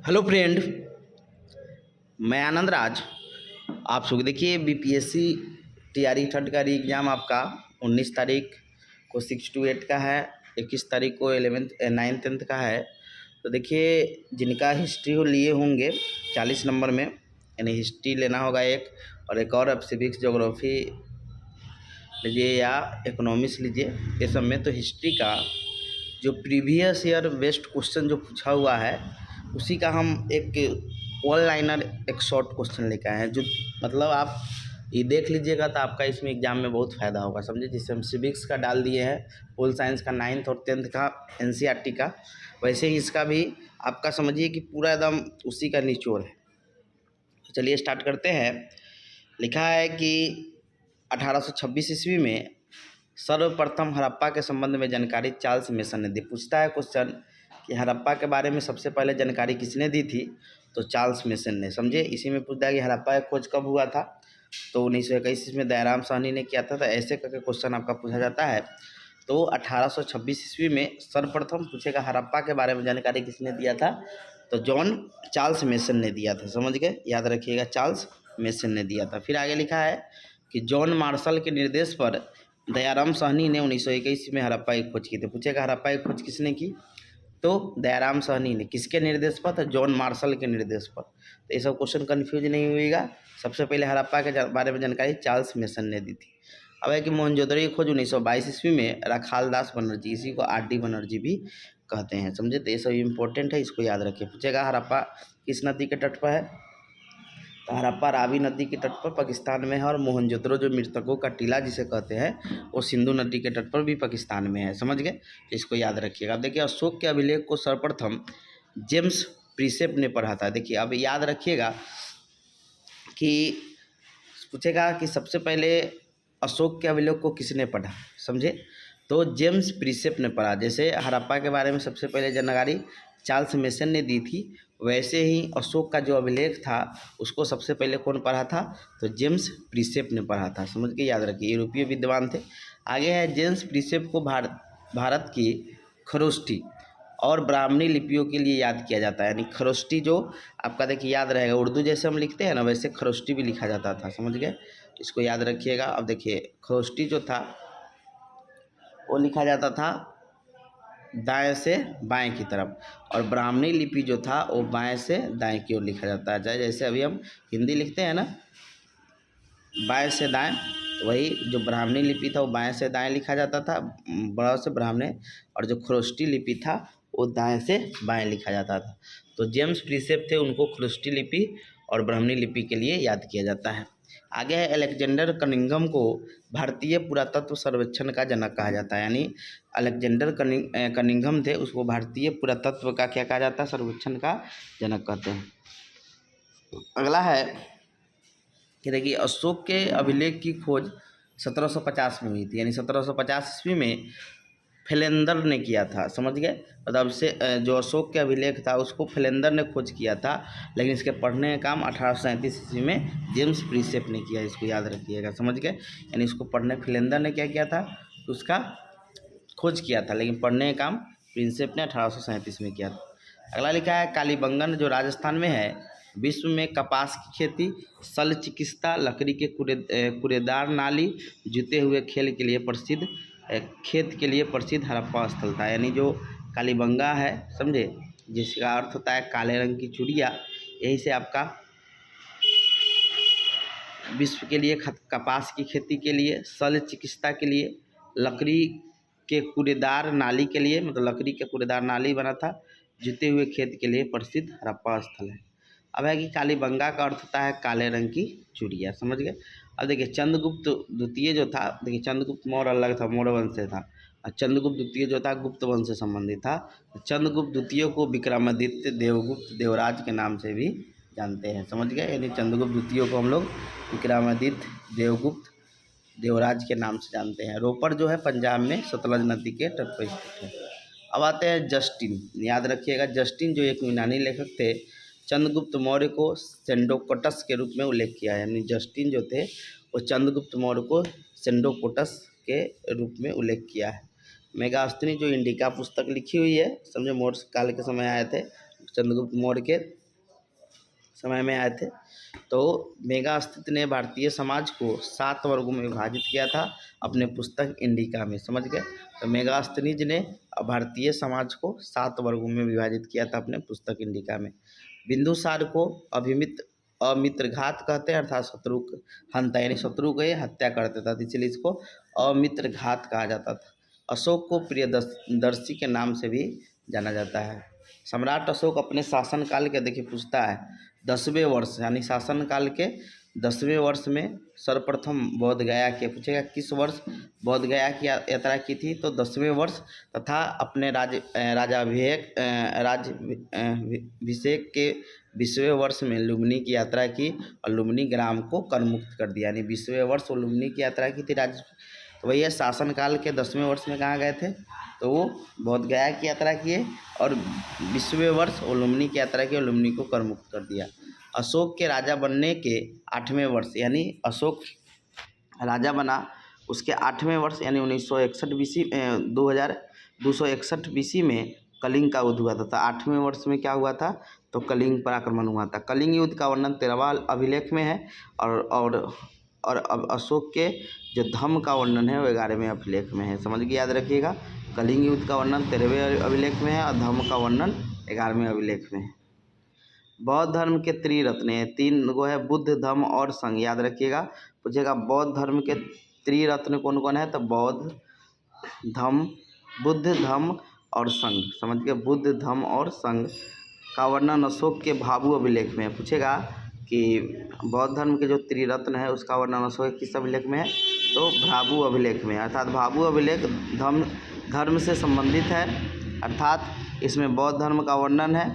Hello friend, मैं आनंद राज। आप सब देखिए बीपीएससी टीआरई थर्ड का एग्ज़ाम आपका 19 तारीख को 6 to 8 का है, 21 तारीख को 9th 10th का है। तो देखिए जिनका हिस्ट्री हो लिए होंगे 40 नंबर में, यानी हिस्ट्री लेना होगा एक, और एक और अब सिविक्स ज्योग्राफी लीजिए या इकोनॉमिक्स लीजिए। ये सब में तो हिस्ट्री का जो प्रीवियस ईयर बेस्ट क्वेश्चन जो पूछा हुआ है उसी का हम एक वन लाइनर एक शॉर्ट क्वेश्चन लेकर आए हैं, जो मतलब आप ये देख लीजिएगा तो आपका इसमें एग्जाम में बहुत फ़ायदा होगा। समझे, जिससे हम सिविक्स का डाल दिए हैं, पोल साइंस का 9th और 10th का एनसीईआरटी का, वैसे ही इसका भी आपका समझिए कि पूरा एकदम उसी का निचोड़ है। तो चलिए स्टार्ट करते हैं। लिखा है कि 1826 ईस्वी में सर्वप्रथम हड़प्पा के संबंध में जानकारी चार्ल्स मेसन ने दी। पूछता है क्वेश्चन कि हड़प्पा के बारे में सबसे पहले जानकारी किसने दी थी, तो चार्ल्स मेसन ने। समझे, इसी में पूछता है कि हड़प्पा की खोज कब हुआ था, तो 1921 में दयाराम साहनी ने किया था। तो ऐसे करके क्वेश्चन आपका पूछा जाता है। तो 1826 ईस्वी में सर्वप्रथम पूछेगा हड़प्पा के बारे में जानकारी किसने दिया था, तो चार्ल्स मेसन ने दिया था। समझ गए, याद रखिएगा, चार्ल्स मेसन ने दिया था। फिर आगे लिखा है कि जॉन मार्शल के निर्देश पर दयाराम साहनी ने 1921 में हड़प्पा की खोज की थी। पूछेगा हड़प्पा की खोज किसने की, तो दयाराम साहनी ने। किसके निर्देश पर, तो जॉन मार्शल के निर्देश पर। तो ये सब क्वेश्चन कन्फ्यूज नहीं हुएगा। सबसे पहले हड़प्पा के बारे में जानकारी चार्ल्स मेसन ने दी थी। अब है कि मोहनजोदड़ो की खोज 1922 ईस्वी में राखालदास बनर्जी, इसी को आर डी बनर्जी भी कहते हैं। समझे, तो ये सब इंपॉर्टेंट है, इसको याद रखिए। पूछेगा हड़प्पा किस नदी के तट पर है, तो हड़प्पा रावी नदी के तट पर पाकिस्तान में है, और मोहनजोदड़ो जो मृतकों का टीला जिसे कहते हैं वो सिंधु नदी के तट पर भी पाकिस्तान में है। समझ गए, तो इसको याद रखिएगा। अब देखिए अशोक के अभिलेख को सर्वप्रथम जेम्स प्रिसेप ने पढ़ा था। देखिए अब याद रखिएगा कि पूछेगा कि सबसे पहले अशोक के अभिलेख को किसने पढ़ा। समझे, तो जेम्स प्रिसेप ने पढ़ा। जैसे हड़प्पा के बारे में सबसे पहले जानकारी चार्ल्स मेसन ने दी थी, वैसे ही अशोक का जो अभिलेख था उसको सबसे पहले कौन पढ़ा था, तो जेम्स प्रिसेप ने पढ़ा था। समझ के याद रखिए, यूरोपीय विद्वान थे। आगे है जेम्स प्रिसेप को भारत की खरोष्टी और ब्राह्मणी लिपियों के लिए याद किया जाता है। यानी खरोष्टी जो आपका देखिए याद रहेगा, उर्दू जैसे हम लिखते हैं ना वैसे खरोष्टी भी लिखा जाता था। समझ गए, इसको याद रखिएगा। अब देखिए खरोष्टी जो था वो लिखा जाता था दाएं से बाएं की तरफ, और ब्राह्मणी लिपि जो था वो बाएं से दाएं की ओर लिखा जाता है। जैसे अभी हम हिंदी लिखते हैं ना बाएं से दाएं, तो वही जो ब्राह्मणी लिपि था वो बाएं से दाएं लिखा जाता था, बड़ा से ब्राह्मणे, और जो खरोष्टी लिपि था वो दाएं से बाएं लिखा जाता था। तो जेम्स प्रिसेप थे, उनको खरोष्टी लिपि और ब्राह्मणी लिपि के लिए याद किया जाता है। आगे है अलेक्जेंडर कनिंघम को भारतीय पुरातत्व सर्वेक्षण का जनक कहा जाता है। यानी अलेक्जेंडर कनिंघम थे, उसको भारतीय पुरातत्व का क्या कहा जाता है, सर्वेक्षण का जनक कहते हैं। अगला है कि देखिए अशोक के अभिलेख की खोज 1750 में हुई थी। यानी 1750 ईस्वी में फिलेंदर ने किया था। समझ गए, मतलब से जो अशोक के अभिलेख था उसको फिलेंदर ने खोज किया था, लेकिन इसके पढ़ने का काम 1837 ईस्वी में जेम्स प्रिसेप ने किया। इसको याद रखिएगा। समझ गए, यानी इसको पढ़ने फिलेंदर ने क्या किया था, उसका खोज किया था, लेकिन पढ़ने का काम प्रिंसेप ने 1837 में किया था। अगला लिखा है कालीबंगन जो राजस्थान में है, विश्व में कपास की खेती, शल्य चिकित्सा, लकड़ी के कूड़ेदार नाली, जूते हुए खेल के लिए प्रसिद्ध खेत के लिए प्रसिद्ध हड़प्पा स्थल था। यानी जो कालीबंगा है, समझे, जिसका अर्थ होता है काले रंग की चूड़िया, यही से आपका विश्व के लिए कपास की खेती के लिए, शल्य चिकित्सा के लिए, लकड़ी के कूड़ेदार नाली के लिए, मतलब लकड़ी के कूड़ेदार नाली बना था, जूते हुए खेत के लिए प्रसिद्ध हड़प्पा स्थल है। अब है कि कालीबंगा का अर्थ होता है काले रंग की चूड़िया। समझ गए। अब देखिए चंद्रगुप्त द्वितीय जो था, देखिए चंद्रगुप्त मौर्य अलग था, मौर्य वंश से था, और चंद्रगुप्त द्वितीय जो था गुप्त वंश से संबंधित था। चंद्रगुप्त द्वितीय को विक्रमादित्य, देवगुप्त, देवराज के नाम से भी जानते हैं। समझ गए, यानी चंद्रगुप्त द्वितीय को हम लोग विक्रमादित्य, देवगुप्त, देवराज के नाम से जानते हैं। रोपड़ जो है पंजाब में सतलज नदी के तट पर स्थित है। अब आते हैं जस्टिन, याद रखिएगा जस्टिन जो एक यूनानी लेखक थे, चंद्रगुप्त मौर्य को सेंडोकोटस के रूप में उल्लेख किया है। यानी जस्टिन जो थे वो चंद्रगुप्त मौर्य को सेंडोकोटस के रूप में उल्लेख किया है। मेगास्थनी जो इंडिका पुस्तक लिखी हुई है, समझे, मौर्य काल के समय आए थे, चंद्रगुप्त मौर्य के समय में आए थे। तो मेगास्थिति ने भारतीय समाज को 7 वर्गों में विभाजित किया था अपने पुस्तक इंडिका में, समझ गए। तो मेगास्थनीज ने भारतीय समाज को 7 वर्गों में विभाजित किया था अपने पुस्तक इंडिका में। बिंदुसार को अमित्रघात कहते हैं, अर्थात शत्रु हंता, यानी शत्रु को ये हत्या कर देता था, इसलिए इसको अमित्रघात कहा जाता था। अशोक को प्रियदर्शी के नाम से भी जाना जाता है। सम्राट अशोक अपने शासनकाल के, देखिए पूछता है 10वें वर्ष यानी शासनकाल के 10वें वर्ष में सर्वप्रथम बोध गया के, पूछेगा किस वर्ष बोध गया की यात्रा की थी, तो 10वें वर्ष तथा अपने राज्याभिषेक के 20वें वर्ष में लुम्बिनी की यात्रा की और लुम्बिनी ग्राम को कर मुक्त कर दिया, यानी 20वें वर्ष वो लुम्बिनी की यात्रा की थी तो वही शासनकाल के 10वें वर्ष में कहाँ गए थे, तो वो बोध गया की यात्रा किए और 20वें वर्ष वो लुम्बिनी की यात्रा की और लुम्बिनी को कर मुक्त कर दिया। अशोक के राजा बनने के 8वें वर्ष, यानी अशोक राजा बना उसके 8वें वर्ष यानी 1961 बीसी 2261 बीसी में कलिंग का युद्ध हुआ था। 8वें वर्ष में क्या हुआ था, तो कलिंग पर आक्रमण हुआ था। कलिंग युद्ध का वर्णन 13वां अभिलेख में है और अब अशोक के जो धम्म का वर्णन है वो 11वें अभिलेख में है, समझ के याद रखिएगा। कलिंग युद्ध का वर्णन 13वें अभिलेख में है और धम्म का वर्णन 11वें अभिलेख में है। बौद्ध धर्म के त्रिरत्न है, 3 गो है, बुद्ध धम्म और संघ, याद रखिएगा। पूछेगा बौद्ध धर्म के त्रिरत्न कौन कौन है, तो बौद्ध धम्म, बुद्ध धम्म और संघ, समझ के। बुद्ध धम्म और संघ का वर्णन अशोक के भाभु अभिलेख में है। पूछेगा कि बौद्ध धर्म के जो त्रिरत्न है उसका वर्णन अशोक के किस अभिलेख में है, तो भाभु अभिलेख में, अर्थात भाभु अभिलेख धर्म से संबंधित है, अर्थात इसमें बौद्ध धर्म का वर्णन है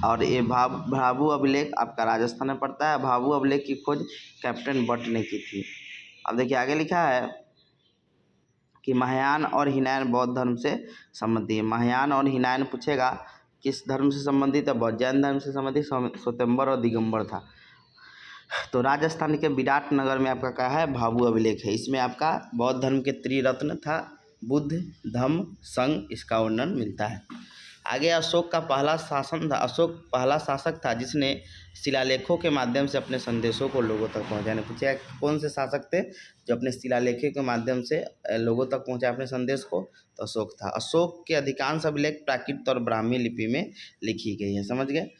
और ये भाभु अभिलेख आपका राजस्थान में पड़ता है। भाभु अभिलेख की खोज कैप्टन बट ने की थी। अब देखिए आगे लिखा है कि महायान और हीनयान बौद्ध धर्म से संबंधित है। महायान और हीनयान पूछेगा किस धर्म से संबंधित है, बौद्ध जैन धर्म से संबंधित श्वेतांबर और दिगंबर था। तो राजस्थान के विराट नगर में आपका क्या है, भाभु अभिलेख है। इसमें आपका बौद्ध धर्म के त्रिरत्न था, बुद्ध धम्म संघ, इसका वर्णन मिलता है। आगे अशोक का पहला शासन था। अशोक पहला शासक था जिसने शिलालेखों के माध्यम से अपने संदेशों को लोगों तक पहुंचाने, पूछेगा कौन से शासक थे जो अपने शिलालेखों के माध्यम से लोगों तक पहुंचाए अपने संदेश को, तो अशोक था। अशोक के अधिकांश अभिलेख प्राकृत और ब्राह्मी लिपि में लिखी गई है, समझ गए।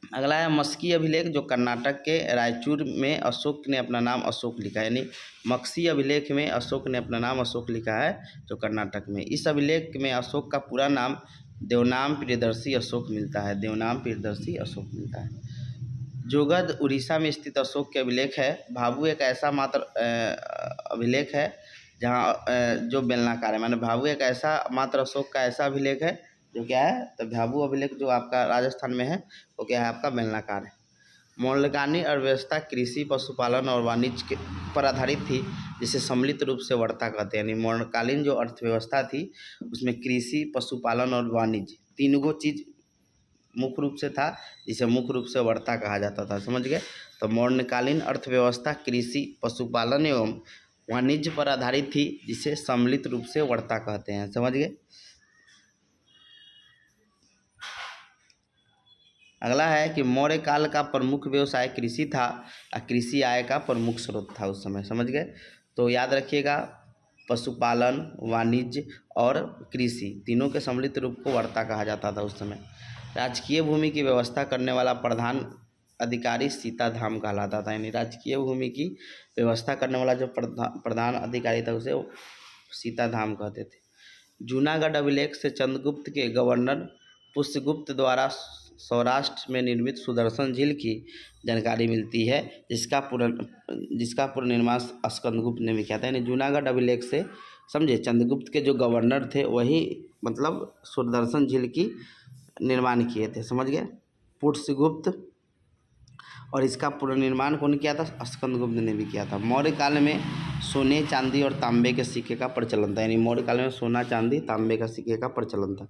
अगला है मस्की अभिलेख, जो कर्नाटक के रायचूर में अशोक ने अपना नाम अशोक लिखा है, यानी मक्सी अभिलेख में अशोक ने अपना नाम अशोक लिखा है, जो कर्नाटक में। इस अभिलेख में अशोक का पूरा नाम देवनाम प्रियदर्शी अशोक मिलता है, देवनाम प्रियदर्शी अशोक मिलता है। जोगद उड़ीसा में स्थित अशोक के अभिलेख है। भाभु एक ऐसा मात्र अभिलेख है जहाँ जो बेलनाकार है, माने भाभु एक ऐसा मात्र अशोक का ऐसा अभिलेख है जो क्या है, तो भाभु अभिलेख जो आपका राजस्थान में है वो क्या है, आपका बेलनाकार है। मौर्यकालीन अर्थव्यवस्था कृषि, पशुपालन और वाणिज्य पर आधारित थी, जिसे सम्मिलित रूप से वर्ता कहते हैं। यानी मौर्यकालीन जो अर्थव्यवस्था थी उसमें कृषि, पशुपालन और वाणिज्य 3 गो चीज़ मुख्य रूप से था, जिसे मुख्य रूप से वर्ता कहा जाता था, समझ गए। तो मौर्यकालीन अर्थव्यवस्था कृषि, पशुपालन एवं वाणिज्य पर आधारित थी, जिसे सम्मिलित रूप से वर्ता कहते हैं, समझ गए। अगला है कि मौर्य काल का प्रमुख व्यवसाय कृषि था और कृषि आय का प्रमुख स्रोत था उस समय, समझ गए। तो याद रखिएगा पशुपालन, वाणिज्य और कृषि तीनों के सम्मिलित रूप को वर्ता कहा जाता था उस समय। राजकीय भूमि की व्यवस्था करने वाला प्रधान अधिकारी सीताधाम कहलाता था, यानी राजकीय भूमि की व्यवस्था करने वाला जो प्रधान अधिकारी था उसे सीताधाम कहते थे। जूनागढ़ अभिलेख से चंद्रगुप्त के गवर्नर पुष्यगुप्त द्वारा सौराष्ट्र में निर्मित सुदर्शन झील की जानकारी मिलती है, जिसका पुनर्निर्माण स्कंदगुप्त ने भी किया था। यानी जूनागढ़ अभिलेख से समझे चंद्रगुप्त के जो गवर्नर थे वही मतलब सुदर्शन झील की निर्माण किए थे, समझ गए, पुष्यगुप्त। और इसका पुनर्निर्माण कौन किया था, स्कंदगुप्त ने भी किया था। मौर्य काल में सोने, चांदी और तांबे के सिक्के का प्रचलन था, यानी मौर्य काल में सोना, चांदी, तांबे का सिक्के का प्रचलन था।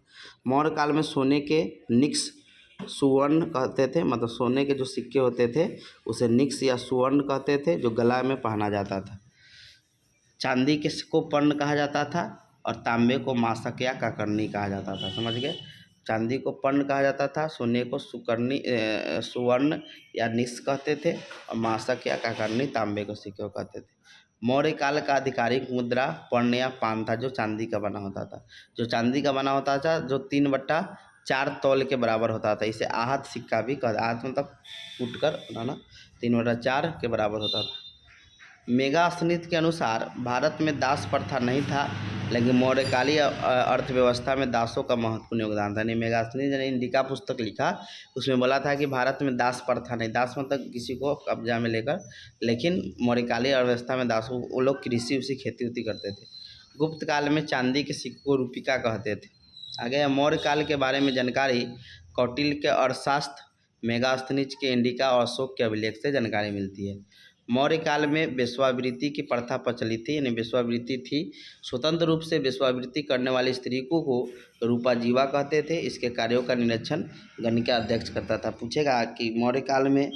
मौर्य काल में सोने के निक्स सुवर्ण कहते थे, मतलब सोने के जो सिक्के होते थे उसे निक्स या सुवर्ण कहते थे, जो गला में पहना जाता था। चांदी के को पर्ण कहा जाता था और तांबे को मासक या काकर्णी कहा जाता था, समझ गए। चांदी को पर्ण कहा जाता था, सोने को सुवर्ण या निश कहते थे, और मासक या काकर्णी तांबे को सिक्के कहते थे। मौर्य काल का आधिकारिक मुद्रा पर्ण या पान था, जो चांदी का बना होता था। जो चांदी का बना होता था, जो 3/4 तौल के बराबर होता था। इसे आहत सिक्का भी आहत मतलब कूट कर बनाना, 3/4 के बराबर होता था। मेगास्थनीत के अनुसार भारत में दास प्रथा नहीं था, लेकिन मौर्यकालीन अर्थव्यवस्था में दासों का महत्वपूर्ण योगदान था। यानी मेगास्थनीत ने इंडिका पुस्तक लिखा, उसमें बोला था कि भारत में दास प्रथा नहीं, दास मतलब किसी को कब्जा में लेकर, लेकिन मौर्यकालीन अर्थव्यवस्था में दासों, वो लोग कृषि उसी खेती उती करते थे। गुप्त काल में चांदी के सिक्कों को रूपिका कहते थे। आगे मौर्य काल के बारे में जानकारी कौटिल्य के अर्थशास्त्र, मेगास्थनीज के इंडिका और अशोक के अभिलेख से जानकारी मिलती है। मौर्य काल में वेश्यावृत्ति की प्रथा प्रचलित थी, यानी वेश्यावृत्ति थी। स्वतंत्र रूप से वेश्यावृत्ति करने वाली स्त्री को रूपाजीवा कहते थे। इसके कार्यों का निरीक्षण गणिका अध्यक्ष करता था। पूछेगा कि मौर्य काल में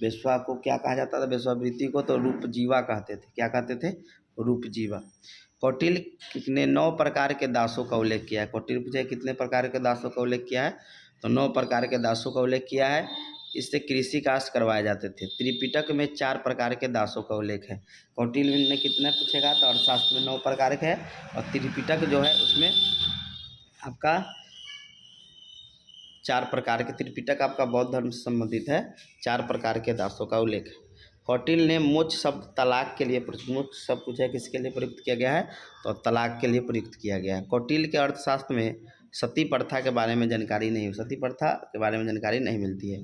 वेश्या को क्या कहा जाता था, वेश्यावृत्ति को तो रूपजीवा कहते थे। क्या कहते थे? रूपजीवा। कौटिल्य ने 9 प्रकार के दासों का उल्लेख किया है। कौटिल्य पूछे कितने प्रकार के दासों का उल्लेख किया है, तो 9 प्रकार के दासों का उल्लेख किया है। इससे कृषि कार्य करवाए जाते थे। त्रिपिटक में 4 प्रकार के दासों का उल्लेख है। कौटिल्य ने कितने पूछेगा, तो अर्थशास्त्र में 9 प्रकार के है, और त्रिपिटक जो है उसमें आपका 4 प्रकार के, त्रिपिटक आपका बौद्ध धर्म से संबंधित है। 4 प्रकार के दासों का उल्लेख है। कौटिल्य ने मोक्ष शब्द तलाक के लिए, मोक्ष शब्द पूछा किसके लिए प्रयुक्त किया गया है, तो तलाक के लिए प्रयुक्त किया गया है। कौटिल्य के अर्थशास्त्र में सती प्रथा के बारे में जानकारी नहीं, सती प्रथा के बारे में जानकारी नहीं मिलती है।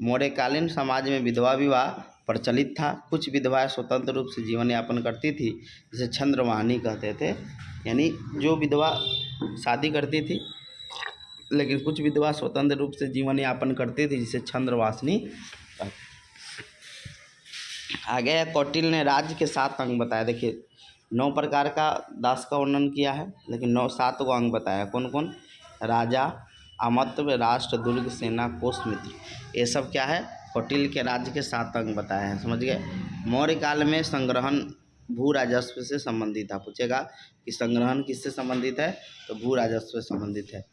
मौर्यकालीन समाज में विधवा विवाह प्रचलित था। कुछ विधवाएं स्वतंत्र रूप से जीवन यापन करती थी, जिसे छंद्रवाहिनी कहते थे। यानी जो विधवा शादी करती थी, लेकिन कुछ विधवा स्वतंत्र रूप से जीवन यापन करती थी, जिसे छंद्रवासिनी कहते। आगे है कौटिल्य ने राज्य के 7 अंग बताया। देखिए 9 प्रकार का दास का वर्णन किया है, लेकिन 7 को अंग बताया। कौन कौन? राजा, अमत्व, राष्ट्र, दुर्ग, सेना, कोष, मित्र। ये सब क्या है? कौटिल्य के राज्य के 7 अंग बताए हैं। समझ गए? मौर्य काल में संग्रहण भू राजस्व से संबंधित था। पूछेगा कि संग्रहण किससे संबंधित है, तो भू राजस्व से संबंधित है।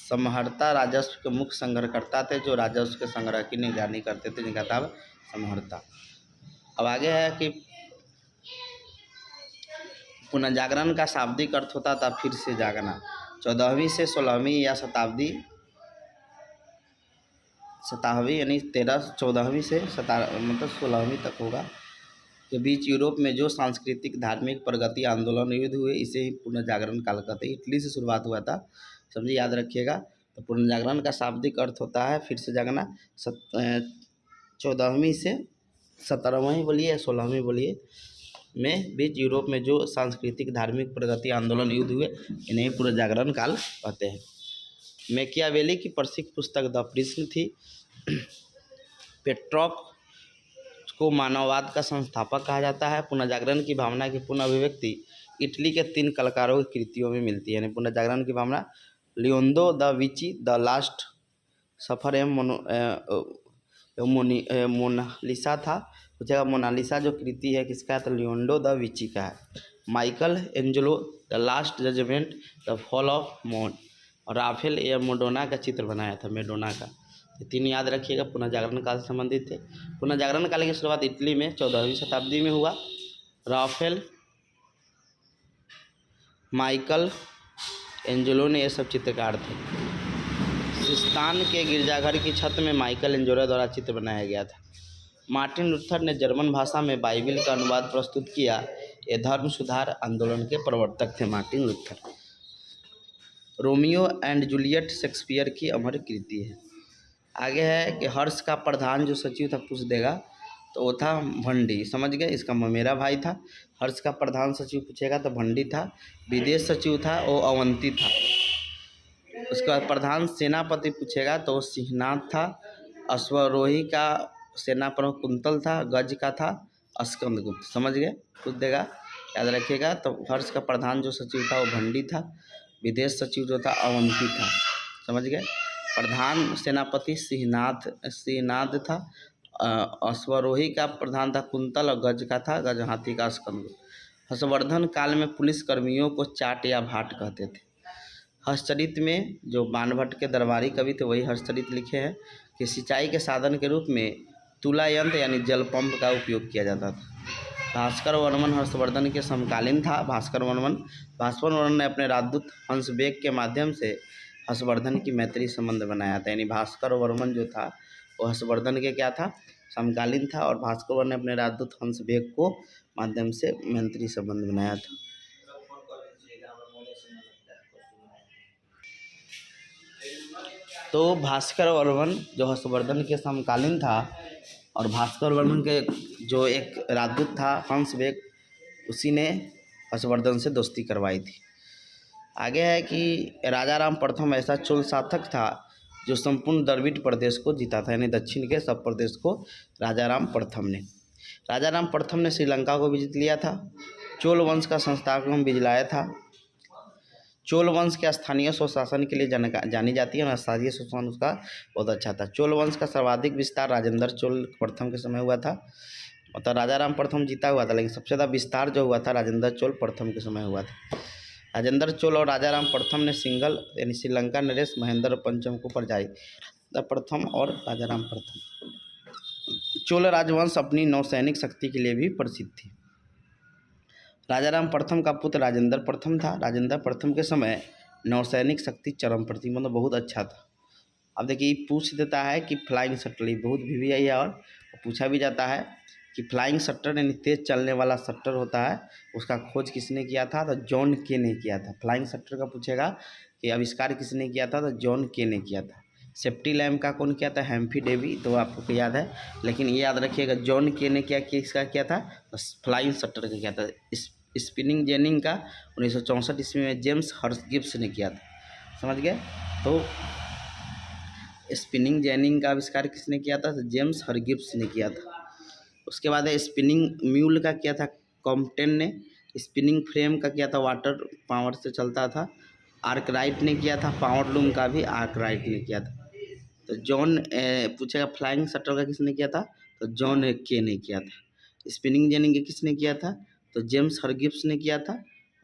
समहर्ता राजस्व के मुख्य संग्रहकर्ता थे, जो राजस्व के संग्रह की निगरानी करते थे, जिनका था समहर्ता। अब आगे है कि पुनर्जागरण का शाब्दिक अर्थ होता था फिर से जागना। 14वीं से 16वीं या शताब्दी यानी 14वीं से मतलब 16वीं तक होगा के बीच यूरोप में जो सांस्कृतिक धार्मिक प्रगति आंदोलन युद्ध हुए, इसे ही पुनर्जागरण काल कहते हैं। इटली से शुरुआत हुआ था, समझिए, याद रखिएगा। तो पुनर्जागरण का शाब्दिक अर्थ होता है फिर से जागना। 14वीं से 17वीं बोलिए या 16वीं बोलिए में बीच यूरोप में जो सांस्कृतिक धार्मिक प्रगति आंदोलन युद्ध हुए, इन्हें पुनर्जागरण काल कहते हैं। मैकियावेली की प्रसिद्ध पुस्तक द प्रश्न थी। पेट्रॉक को मानववाद का संस्थापक कहा जाता है। पुनर्जागरण की भावना की पुनः अभिव्यक्ति इटली के 3 कलाकारों की कृतियों में मिलती है। यानी पुनर्जागरण की भावना Leonardo da Vinci the last supper Mona Lisa था। पूछेगा मोनालिसा जो कृति है किसका है, तो लियोनार्डो दा विंची का है। Michelangelo the last judgement, the fall of man, और राफेल या मेडोना का चित्र बनाया था, मेडोना का। ये 3 याद रखिएगा, पुनर्जागरण काल से संबंधित थे। पुनर्जागरण काल की शुरुआत इटली में 14वीं शताब्दी में हुआ। राफेल, माइकल एंजेलो ने ये सब चित्रकार थे। सिस्तान के गिरजाघर की छत में माइकल एंजेलो द्वारा चित्र बनाया गया था। मार्टिन लूथर ने जर्मन भाषा में बाइबिल का अनुवाद प्रस्तुत किया। ये धर्म सुधार आंदोलन के प्रवर्तक थे Martin Luther. Romeo and Juliet Shakespeare की अमर कृति है। आगे है कि हर्ष का प्रधान जो सचिव था, पूछ देगा, तो वो था भंडी। समझ गए? इसका ममेरा भाई था। हर्ष का प्रधान सचिव पूछेगा तो भंडी था। विदेश सचिव था वो अवंती था। उसके बाद प्रधान सेनापति पूछेगा तो सिंहनाथ था। अश्वरोही का सेना प्रमुख कुंतल था। गज का था स्कंदगुप्त। समझ गए? पूछ देगा, याद रखिएगा। तो हर्ष का प्रधान जो सचिव था वो भंडी था। विदेश सचिव जो था अवंती था। समझ गए? प्रधान सेनापति सिंहनाद था। अश्वरोही का प्रधान था कुंतल, और गज का था गजहाती का स्कंदगुप्त। हर्षवर्धन काल में पुलिस कर्मियों को चाट या भाट कहते थे। हर्षचरित में जो बाणभट्ट के दरबारी कवि थे वही हर्षचरित लिखे हैं कि सिंचाई के साधन के रूप में तुला यंत्र यानी जल पंप का उपयोग किया जाता था। भास्कर वर्मन हर्षवर्धन के समकालीन था। भास्कर वर्मन ने अपने राजदूत हंसबेग के माध्यम से हर्षवर्धन की मैत्री संबंध बनाया था। यानी भास्कर वर्मन जो था वो हर्षवर्धन के क्या था, समकालीन था, और भास्कर वर्मन ने अपने राजदूत हंसबेग को माध्यम से मैत्री संबंध बनाया था। तो भास्कर वर्मन जो हर्षवर्धन के समकालीन था और भास्कर वर्मन के जो एक राजदूत था हंसबेग, उसी ने हर्षवर्धन से दोस्ती करवाई थी। आगे है कि राजा राम प्रथम ऐसा चोल शासक था जो संपूर्ण द्रविड़ प्रदेश को जीता था। यानी दक्षिण के सब प्रदेश को राजा राम प्रथम ने श्रीलंका को भी जीत लिया था। चोल वंश का संस्थापक बिजलाय था। चोल वंश के स्थानीय स्वशासन के लिए जानी जाती है और स्थानीय स्वशासन उसका बहुत अच्छा था। चोल वंश का सर्वाधिक विस्तार राजेंद्र चोल प्रथम के समय हुआ था। मतलब राजा राम प्रथम जीता हुआ था, लेकिन सबसे ज़्यादा विस्तार जो हुआ था राजेंद्र चोल प्रथम के समय हुआ था। राजेंद्र चोल और राजा राम प्रथम ने सिंगल यानी श्रीलंका नरेश महेंद्र पंचम को पराजित प्रथम और राजा राम प्रथम। चोल राजवंश अपनी नौसैनिक शक्ति के लिए भी प्रसिद्ध थी। राजा राम प्रथम का पुत्र राजेंद्र प्रथम था। राजेंद्र प्रथम के समय नौसैनिक शक्ति चरम पर थी, मतलब बहुत अच्छा था। अब देखिए पूछ देता है कि फ्लाइंग शट्टर, बहुत भी है और पूछा भी जाता है कि फ्लाइंग शट्टर यानी तेज चलने वाला शट्टर होता है, उसका खोज किसने किया था, तो जॉन के ने किया था। फ्लाइंग शट्टर का पूछेगा कि आविष्कार किसने किया था, तो जॉन के ने किया था। सेफ्टी लैम्प का कौन किया था, हेम्फी डेवी, तो आपको याद है, लेकिन ये याद रखिएगा जॉन के ने क्या किसका किया था, तो फ्लाइंग शट्टर का किया था। स्पिनिंग जेनिंग का 1964 ईस्वी में जेम्स हर्गिब्स ने किया था, समझ गए। तो स्पिनिंग जेनिंग का आविष्कार किसने किया था, तो जेम्स हर्गिब्स ने किया था। उसके बाद है स्पिनिंग म्यूल का किया था कॉम्पटन ने। स्पिनिंग फ्रेम का किया था वाटर पावर से चलता था, आर्कराइट ने किया था। पावर लूम का भी आर्कराइट ने किया था। तो जॉन पूछेगा फ्लाइंग शटल का किसने किया था, तो जॉन के ने किया था। स्पिनिंग जेनिंग किसने किया था, तो जेम्स हर्गिब्स ने किया था।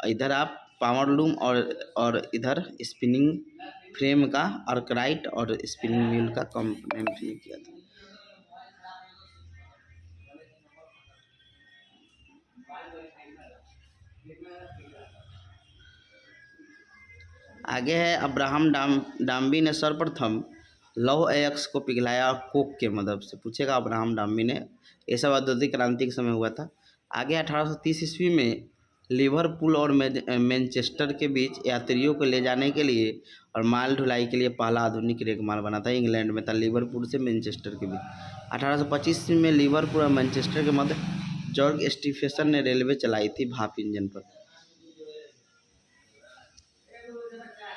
इधर आप पावर लूम और इधर स्पिनिंग फ्रेम का आर्कराइट और स्पिनिंग व्हील का कॉम्पोनेंट ने किया था। आगे है अब्राहम डाम्बी ने सर्वप्रथम लौह अयस्क को पिघलाया कोक के मदद से। पूछेगा अब्राहम डाम्बी ने, ये सब औद्योगिक क्रांति के समय हुआ था। आगे 1830 ईस्वी में लिवरपूल और मैनचेस्टर के बीच यात्रियों को ले जाने के लिए और माल ढुलाई के लिए पहला आधुनिक रेलमार्ग बना था। इंग्लैंड में था, लिवरपूल से मैनचेस्टर के बीच। 1825 ईस्वी में लिवरपूल और मैनचेस्टर के मध्य जॉर्ज स्टीफेंसन ने रेलवे चलाई थी भाप इंजन पर।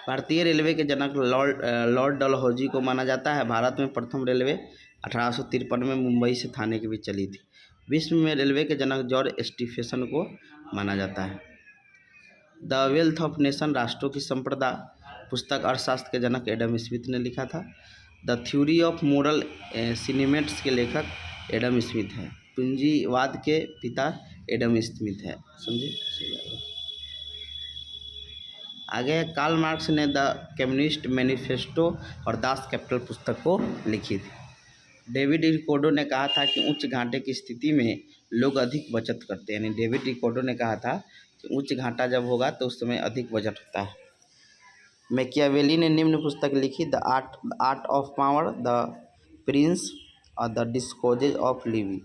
भारतीय रेलवे के जनक लॉर्ड डलहौजी को माना जाता है। भारत में प्रथम रेलवे 1853 में मुंबई से थाने के बीच चली थी। विश्व में रेलवे के जनक जॉर्ज स्टीफेंसन को माना जाता है। द वेल्थ ऑफ नेशन, राष्ट्रों की संप्रदा पुस्तक अर्थशास्त्र के जनक एडम स्मिथ ने लिखा था। द थ्योरी ऑफ मोरल सिनेमेट्स के लेखक एडम स्मिथ है। पूंजीवाद के पिता एडम स्मिथ है, समझे। आगे है कार्ल मार्क्स ने द कम्युनिस्ट मैनिफेस्टो और दास कैपिटल पुस्तक को लिखी थी। डेविड रिकार्डो ने कहा था कि उच्च घाटे की स्थिति में लोग अधिक बचत करते हैं। यानी डेविड रिकार्डो ने कहा था कि उच्च घाटा जब होगा तो उस समय अधिक बचत होता है। मैकियावेली ने निम्न पुस्तक लिखी, the art of power, the prince और the discourses of living.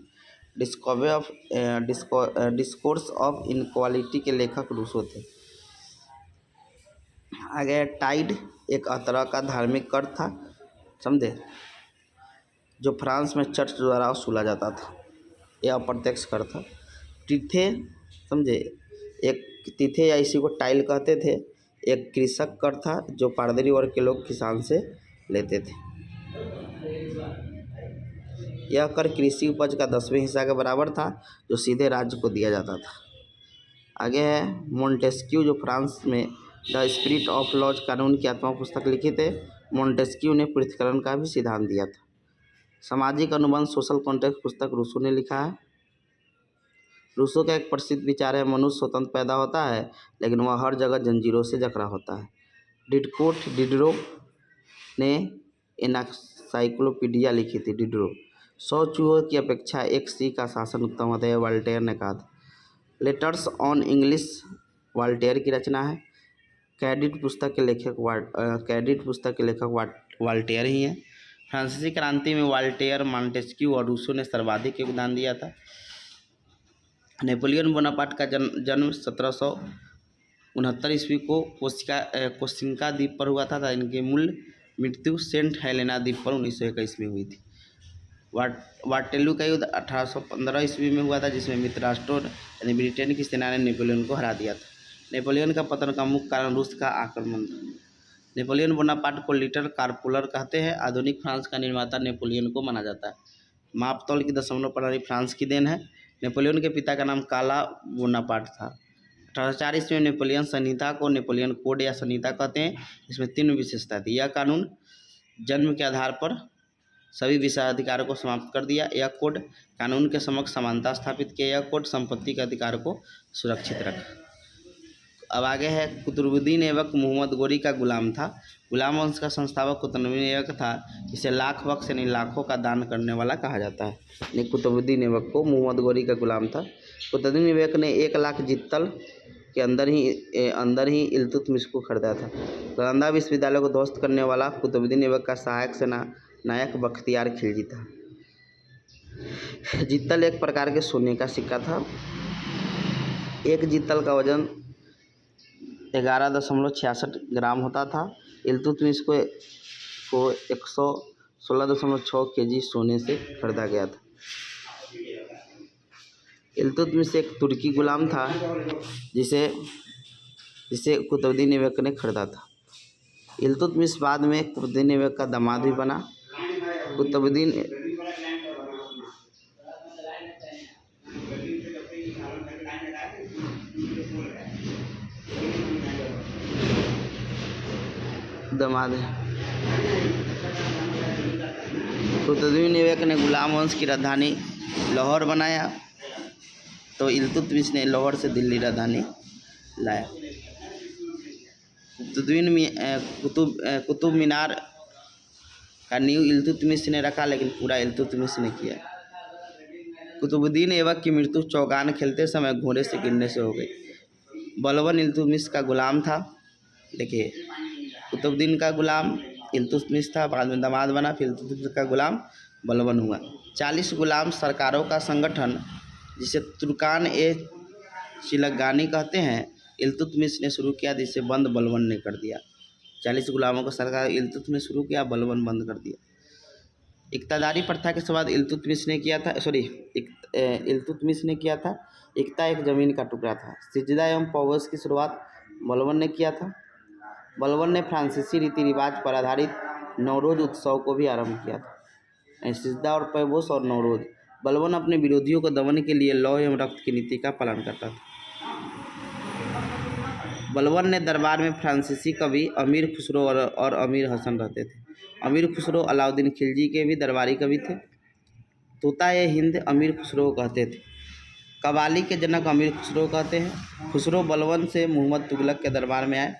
Discourse of inequality के लेखक रूसो थे। आगे टाइड एक तरह का धार्मिक कर था, समझे, जो फ्रांस में चर्च द्वारा वसूला जाता था। यह अप्रत्यक्ष कर था। तिथे, समझे, एक तिथे या इसी को टाइल कहते थे। एक कृषक कर था जो पादरी वर्ग के लोग किसान से लेते थे। यह कर कृषि उपज का 10वें हिस्सा के बराबर था जो सीधे राज्य को दिया जाता था। आगे है मोंटेस्क्यू, जो फ्रांस में द स्पिरिट ऑफ लॉज कानून की आत्मा पुस्तक लिखे थे। मोंटेस्क्यू ने पृथक्करण का भी सिद्धांत दिया था। सामाजिक अनुबंध सोशल कॉन्टेक्स्ट पुस्तक रूसो ने लिखा है। रूसो का एक प्रसिद्ध विचार है, मनुष्य स्वतंत्र पैदा होता है लेकिन वह हर जगह जंजीरों से जकड़ा होता है। डिडरो ने एनसाइक्लोपीडिया लिखी थी। डिडरो 100 चूहों की अपेक्षा एक सी का शासन उत्तम होता है, वॉल्टेयर ने कहा था। लेटर्स ऑन इंग्लिश वॉल्टेयर की रचना है। कैडिट पुस्तक के लेखक वॉल्टेयर ही हैं। फ्रांसीसी क्रांति में वॉल्टेयर, मॉन्टेस्क्यू और रूसो ने सर्वाधिक योगदान दिया था। नेपोलियन बोनापार्ट का जन्म 1769 ईस्वी को कोर्सिका द्वीप पर हुआ था। इनकी मूल मृत्यु सेंट हेलेना द्वीप पर 1921 में हुई थी। वाटरलू का युद्ध 1815 ईस्वी में हुआ था, जिसमें मित्र राष्ट्रों यानी ब्रिटेन की सेना ने नेपोलियन को हरा दिया था। नेपोलियन का पतन का मुख्य कारण रूस का आक्रमण था। नेपोलियन बोनापार्ट को लिटिल कार्पोलर कहते हैं। आधुनिक फ्रांस का निर्माता नेपोलियन को माना जाता है। मापतौल की दशमलव प्रणाली फ्रांस की देन है। नेपोलियन के पिता का नाम काला बोनापार्ट था। 1804 ईस्वी में नेपोलियन संहिता को नेपोलियन कोड या संहिता कहते हैं। इसमें 3 विशेषता थी। यह कानून जन्म के आधार पर सभी विशेषाधिकारों को समाप्त कर दिया। यह कोड कानून के समक्ष समानता स्थापित किया। यह कोड संपत्ति के अधिकार को सुरक्षित रखा। अब आगे है कुतुबुद्दीन ऐबक मोहम्मद गोरी का गुलाम था। गुलाम वंश का संस्थापक कुतुबुद्दीन ऐबक था। इसे लाख बख्श यानी लाखों का दान करने वाला कहा जाता है। यानी कुतुबुद्दीन ऐबक को मोहम्मद गोरी का गुलाम था। कुतुबुद्दीन ऐबक ने 1 लाख जित्तल के अंदर ही इल्तुतमिश को खरीदा था। नालंदा विश्वविद्यालय को ध्वस्त करने वाला कुतुबुद्दीन ऐबक का सहायक सेना नायक बख्तियार खिलजी था। जित्तल एक प्रकार के सोने का सिक्का था। एक जित्तल का वजन 11.66 ग्राम होता था। इल्तुतमिश को 116.6 केजी सोने से खरीदा गया था। इल्तुतमिश एक तुर्की गुलाम था जिसे कुतुबुद्दीन ऐबक ने खरीदा था। इल्तुतमिश बाद में कुतुबुद्दीन ऐबक का दामाद भी बना। कुतुबुद्दीन ऐबक ने गुलाम वंश की राजधानी लाहौर बनाया, तो इल्तुतमिश ने लाहौर से दिल्ली राजधानी लाया। कुतुब मीनार का नींव इल्तुतमिश ने रखा, लेकिन पूरा इल्तुतमिश ने किया। कुतुबुद्दीन ऐबक की मृत्यु चौगान खेलते समय घोड़े से गिरने से हो गई। बलबन इल्तुतमिश का गुलाम था। देखिए, कुतुबुद्दीन का गुलाम इल्तुतमिश था, बाद में दामाद बना, फिर इल्तुतमिश का गुलाम बलबन हुआ। 40 गुलाम सरकारों का संगठन, जिसे तुर्कान ए चिलगानी कहते हैं, इल्तुतमिश ने शुरू किया, जिसे बंद बलबन ने कर दिया। 40 गुलामों का सरकार इल्तुतमिश शुरू किया, बलबन बंद कर दिया। इक्तादारी प्रथा के बाद इल्तुतमिश ने किया था। इक्ता एक ज़मीन का टुकड़ा था। सिजदा एवं पौवस की शुरुआत बलबन ने किया था। बलबन ने फ्रांसीसी रीति रिवाज पर आधारित नवरोज उत्सव को भी आरंभ किया था। सिजदा और पैबोस और नवरोज। बलबन अपने विरोधियों को दमन के लिए लौ एवं रक्त की नीति का पालन करता था। बलबन ने दरबार में फ्रांसीसी कवि अमीर खुसरो और अमीर हसन रहते थे। अमीर खुसरो अलाउद्दीन खिलजी के भी दरबारी कवि थे। तोता ए हिंद अमीर खुसरो कहते थे। कव्वाली के जनक अमीर खुसरो कहते हैं। खुसरो बलबन से मोहम्मद तुगलक के दरबार में आए।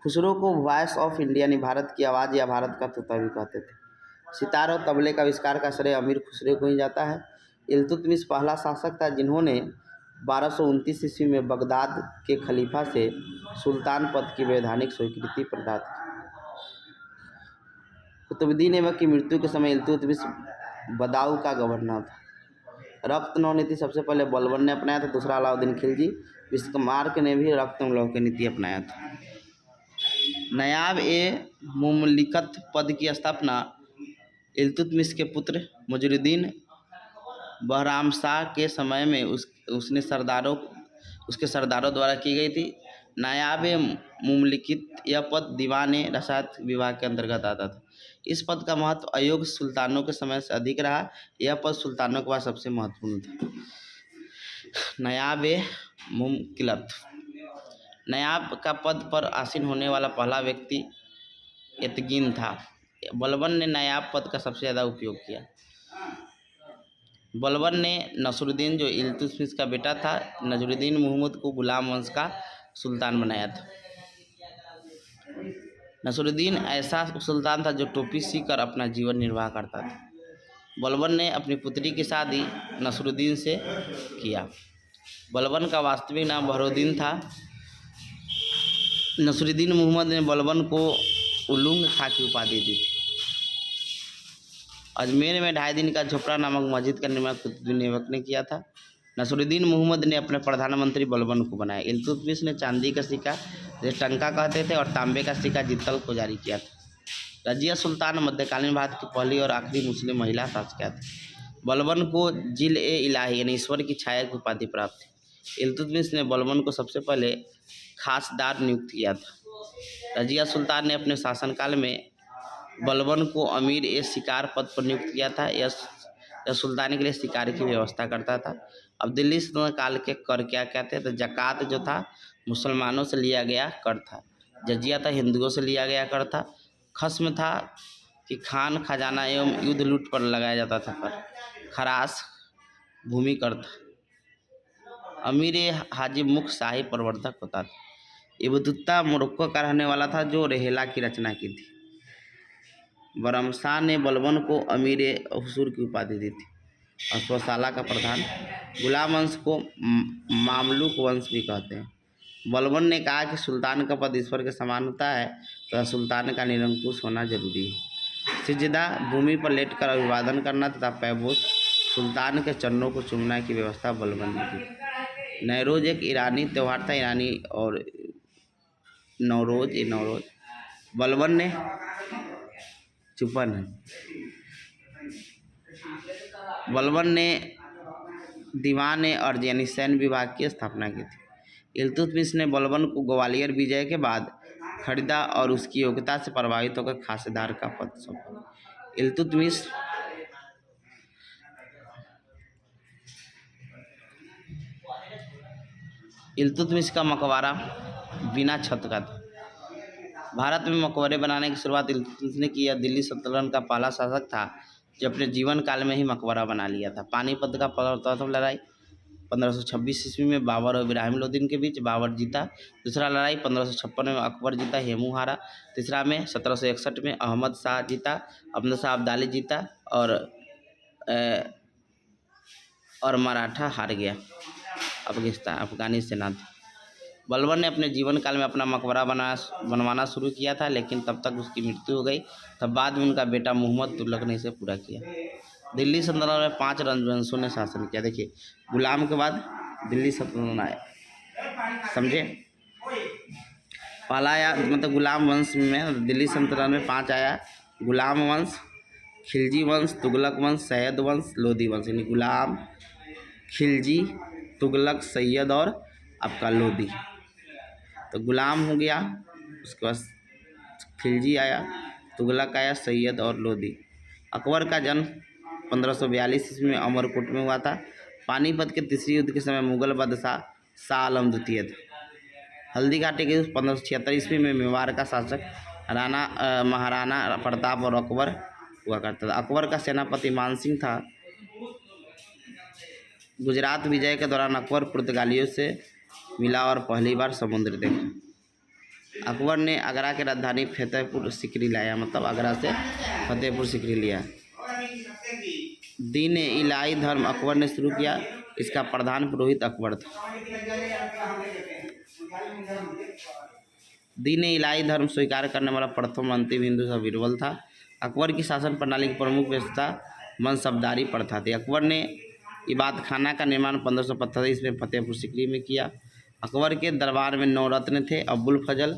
खुसरो को वॉइस ऑफ इंडिया यानी भारत की आवाज़ या भारत का तोता भी कहते थे। सितार और तबले का आविष्कार का श्रेय अमीर खुसरो को ही जाता है। इल्तुतमिश पहला शासक था जिन्होंने 1229 ईस्वी में बगदाद के खलीफा से सुल्तान पद की वैधानिक स्वीकृति प्रदान की। कुतुबुद्दीन ऐबक की मृत्यु के समय इल्तुतमिश बदाऊं का गवर्नर था। रक्त नौ नीति सबसे पहले बलबन ने अपनाया था, दूसरा अलाउद्दीन खिलजी। बिस्मार्क ने भी रक्त लौह की नीति अपनाया था। नायाब ए मुमलिकत पद की स्थापना इल्तुतमिश के पुत्र मुजरुद्दीन बहरामशाह के समय में उसके सरदारों द्वारा की गई थी। नायाब ए मुमलिकत यह पद दीवान ए रसायत विभाग के अंतर्गत आता था। इस पद का महत्व अयोग्य सुल्तानों के समय से अधिक रहा। यह पद सुल्तानों के पास सबसे महत्वपूर्ण था। नायाब ए मुमलिकत। नायाब का पद पर आसीन होने वाला पहला व्यक्ति एतगिन था। बलबन ने नायाब पद का सबसे ज़्यादा उपयोग किया। बलबन ने नसरुद्दीन, जो इल्तुतमिश का बेटा था, नसरुद्दीन मोहम्मद को गुलाम वंश का सुल्तान बनाया था। नसरुद्दीन ऐसा सुल्तान था जो टोपी सीकर अपना जीवन निर्वाह करता था। बलबन ने अपनी पुत्री की शादी नसरुद्दीन से किया। बलबन का वास्तविक नाम बहरुद्दीन था। नसरुद्दीन मोहम्मद ने बलबन को उलूंग खां की उपाधि दी थी। अजमेर में 2.5 दिन का झोपड़ा नामक मस्जिद का निर्माण कुतुबुद्दीन ऐबक ने किया था। नसरुद्दीन मोहम्मद ने अपने प्रधानमंत्री बलबन को बनाया। इल्तुतमिश ने चांदी का सिक्का जिसे टंका कहते थे और तांबे का सिक्का जितल को जारी किया था। रजिया सुल्तान मध्यकालीन भारत की पहली और आखिरी मुस्लिम महिला शासिका थी। बलबन को जिल ए इलाही यानी ईश्वर की छाया की उपाधि प्राप्त थी। इल्तुतमिश ने बलबन को सबसे पहले खासदार नियुक्त किया था। रजिया सुल्तान ने अपने शासनकाल में बलबन को अमीर ए शिकार पद पर नियुक्त किया था। यह सुल्तान के लिए शिकार की व्यवस्था करता था। अब दिल्ली सल्तनत काल के कर क्या कहते हैं तो ज़कात जो था मुसलमानों से लिया गया कर था। जजिया था हिंदुओं से लिया गया कर था। खस्म था कि खान खजाना एवं युद्ध लूट पर लगाया जाता था कर। खरास भूमि कर था। अमीर हाजिब मुख शाही प्रवर्तक होता था। इब्तुता मोरक्को का रहने वाला था जो रेहला की रचना की थी। बरमशाह ने बलबन को अमीर हुसूर की उपाधि दी थी और स्वशाला का प्रधान। गुलाम वंश को मामलुक वंश भी कहते हैं। बलबन ने कहा कि सुल्तान का पद ईश्वर के समान होता है तो सुल्तान का निरंकुश होना जरूरी है। सिजदा भूमि पर लेटकर अभिवादन करना तथा पैबोस सुल्तान के चरणों को चूमना की व्यवस्था बलबन ने की। नौरोज एक ईरानी त्यौहार था। ईरानी और नौरोज बलबन ने बलबन ने दीवान अर्ज यानी सैन्य विभाग की स्थापना की थी। इल्तुतमिश ने बलबन को ग्वालियर विजय के बाद खरीदा और उसकी योग्यता से प्रभावित होकर खासदार का पद सौंपा। इल्तुतमिश का मकबरा बिना छत का था। भारत में मकबरे बनाने की शुरुआत इल्तुतमिश ने की। यह दिल्ली सल्तनत का पहला शासक था जो अपने जीवन काल में ही मकबरा बना लिया था। पानीपत का प्रथम लड़ाई 1526 ईस्वी में बाबर और इब्राहिम लोदी के बीच बाबर जीता। दूसरा लड़ाई 1556 में अकबर जीता, हेमू हारा। तीसरा में 1761 में अहमद शाह जीता, अहमद शाह अब्दाली जीता और मराठा हार गया। अफगानी सेना थी। बलबन ने अपने जीवन काल में अपना मकबरा बनवाना शुरू किया था, लेकिन तब तक उसकी मृत्यु हो गई। तब बाद में उनका बेटा मोहम्मद तुगलक ने इसे पूरा किया। दिल्ली सल्तनत में 5 राजवंशों ने शासन किया। देखिए, गुलाम के बाद दिल्ली सल्तनत आया, समझे। पहला आया मतलब गुलाम वंश में दिल्ली सल्तनत में 5 आया। गुलाम वंश, खिलजी वंश, तुगलक वंश, सैयद वंश, लोदी वंश। यानी गुलाम, खिलजी, तुगलक, सैयद और आपका लोदी। तो गुलाम हो गया, उसके बाद खिलजी आया, तुगलक आया, सैयद और लोदी। अकबर का जन्म 1542 ईस्वी में अमरकोट में हुआ था। पानीपत के तीसरे युद्ध के समय मुगल बादशाह शाह आलम द्वितीय था। हल्दी घाटी के 1576 ईस्वी में मेवाड़ का शासक महाराणा प्रताप और अकबर हुआ करता था। अकबर का सेनापति मानसिंह था। गुजरात विजय के दौरान अकबर पुर्तगालियों से मिला और पहली बार समुद्र देखा। अकबर ने आगरा की राजधानी फतेहपुर सिकरी लाया, मतलब आगरा से फतेहपुर सिकरी लिया। दीन इलाही धर्म अकबर ने शुरू किया। इसका प्रधान पुरोहित अकबर था। दीन इलाही धर्म स्वीकार करने वाला प्रथम अंतिम हिंदू सा बीरबल था। अकबर की शासन प्रणाली की प्रमुख व्यवस्था मनसबदारी प्रथा थी। अकबर ने इबादत खाना का निर्माण 1545 में फतेहपुर सिकरी में किया। अकबर के दरबार में 9 रत्न थे: अबुल फजल,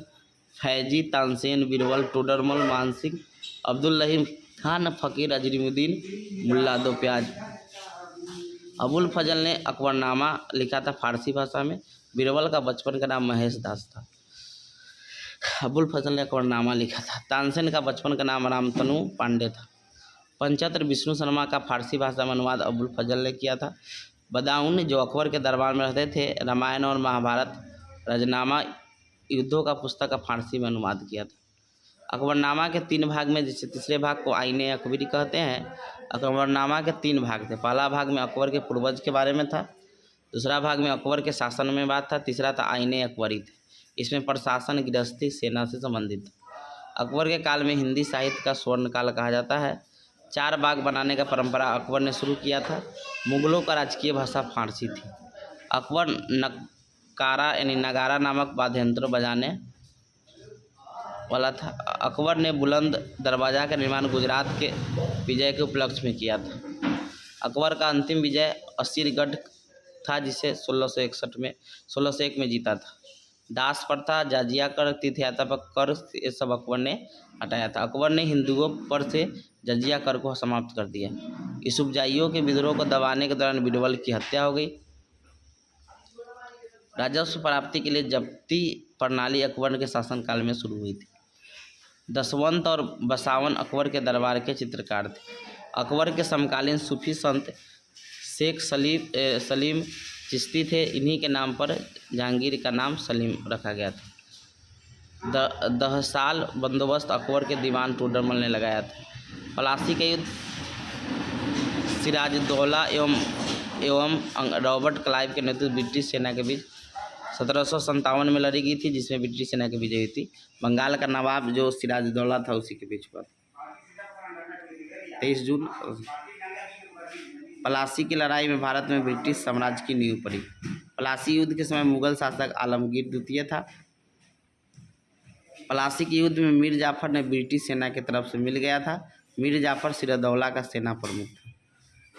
फैजी, तानसेन, बीरबल, टोडरमल, मानसिंह, अब्दुल रहीम खान, फ़कीर, अजरीमुद्दीन, मुल्ला दो प्याज। अबुल फजल ने अकबरनामा लिखा था फारसी भाषा में। बीरबल का बचपन का नाम महेश दास था। अबुल फजल ने अकबरनामा लिखा था। तानसेन का बचपन का नाम रामतनु पांडे था। पंचतंत्र विष्णु शर्मा का फारसी भाषा में अनुवाद अबुल फजल ने किया था। बदाऊन जो अकबर के दरबार में रहते थे, रामायण और महाभारत, रजनामा, युद्धों का पुस्तक का फारसी में अनुवाद किया था। अकबरनामा के 3 भाग में, जिससे तीसरे भाग को आईने अकबरी कहते हैं। अकबरनामा के 3 भाग थे। पहला भाग में अकबर के पूर्वज के बारे में था, दूसरा भाग में अकबर के शासन में बात था, तीसरा था आईने अकबरी थे। इसमें प्रशासन, गृहस्थी, सेना से संबंधित था। अकबर के काल में हिंदी साहित्य का स्वर्ण काल कहा जाता है। 4 बाग बनाने का परंपरा अकबर ने शुरू किया था। मुगलों का राजकीय भाषा फारसी थी। अकबर नकारा यानी नगारा नामक वाद्य यंत्र बजाने वाला था। अकबर ने बुलंद दरवाज़ा का निर्माण गुजरात के विजय के उपलक्ष्य में किया था। अकबर का अंतिम विजय असीरगढ़ था, जिसे 1601 में जीता था। दास प्रथा, जाजिया कर, तीर्थयात्रा पर कर, ये सब अकबर ने हटाया था। अकबर ने हिंदुओं पर से जजिया कर को समाप्त कर दिया। यूसुफजाइयों के विद्रोह को दबाने के दौरान बीरबल की हत्या हो गई। राजस्व प्राप्ति के लिए जब्ती प्रणाली अकबर के शासनकाल में शुरू हुई थी। दसवंत और बसावन अकबर के दरबार के चित्रकार थे। अकबर के समकालीन सूफी संत शेख सलीम चिश्ती थे। इन्हीं के नाम पर जहांगीर का नाम सलीम रखा गया था। 10 साल बंदोबस्त अकबर के दीवान टोडरमल ने लगाया था। प्लासी का युद्ध सिराजुद्दौला एवं रॉबर्ट क्लाइव के नेतृत्व ब्रिटिश सेना के बीच 1757 में लड़ी गई थी, जिसमें ब्रिटिश सेना की विजय हुई थी। बंगाल का नवाब जो सिराजुद्दौला था, उसी के बीच हुआ 23 जून। प्लासी की लड़ाई में भारत में ब्रिटिश साम्राज्य की नींव पड़ी। प्लासी युद्ध के समय मुगल शासक आलमगीर द्वितीय था। प्लासी के युद्ध में मीर जाफर ने ब्रिटिश सेना की तरफ से मिल गया था। मीर जाफर सिराजुद्दौला का सेना प्रमुख था।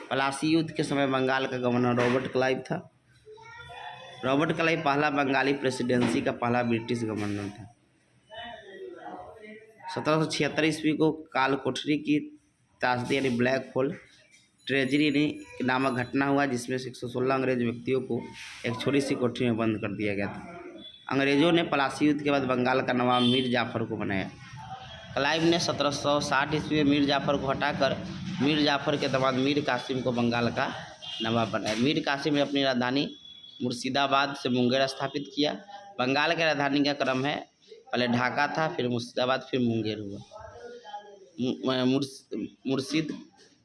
प्लासी युद्ध के समय बंगाल का गवर्नर रॉबर्ट क्लाइव था। रॉबर्ट क्लाइव पहला बंगाली प्रेसिडेंसी का पहला ब्रिटिश गवर्नर था। 1776 ईस्वी को काल कोठरी की त्रासदी यानी ब्लैक होल ट्रेजरी नामक घटना हुआ, जिसमें 116 अंग्रेज व्यक्तियों को एक छोटी सी कोठरी में बंद कर दिया गया था। अंग्रेजों ने प्लासी युद्ध के बाद बंगाल का नवाब मीर जाफर को बनाया। क्लाइव ने 1760 ईस्वी में मीर जाफर को हटाकर मीर जाफर के दामाद मीर कासिम को बंगाल का नवाब बनाया। मीर कासिम ने अपनी राजधानी मुर्शिदाबाद से मुंगेर स्थापित किया। बंगाल की राजधानी का क्रम है, पहले ढाका था, फिर मुर्शिदाबाद, फिर मुंगेर हुआ। मुर्शिद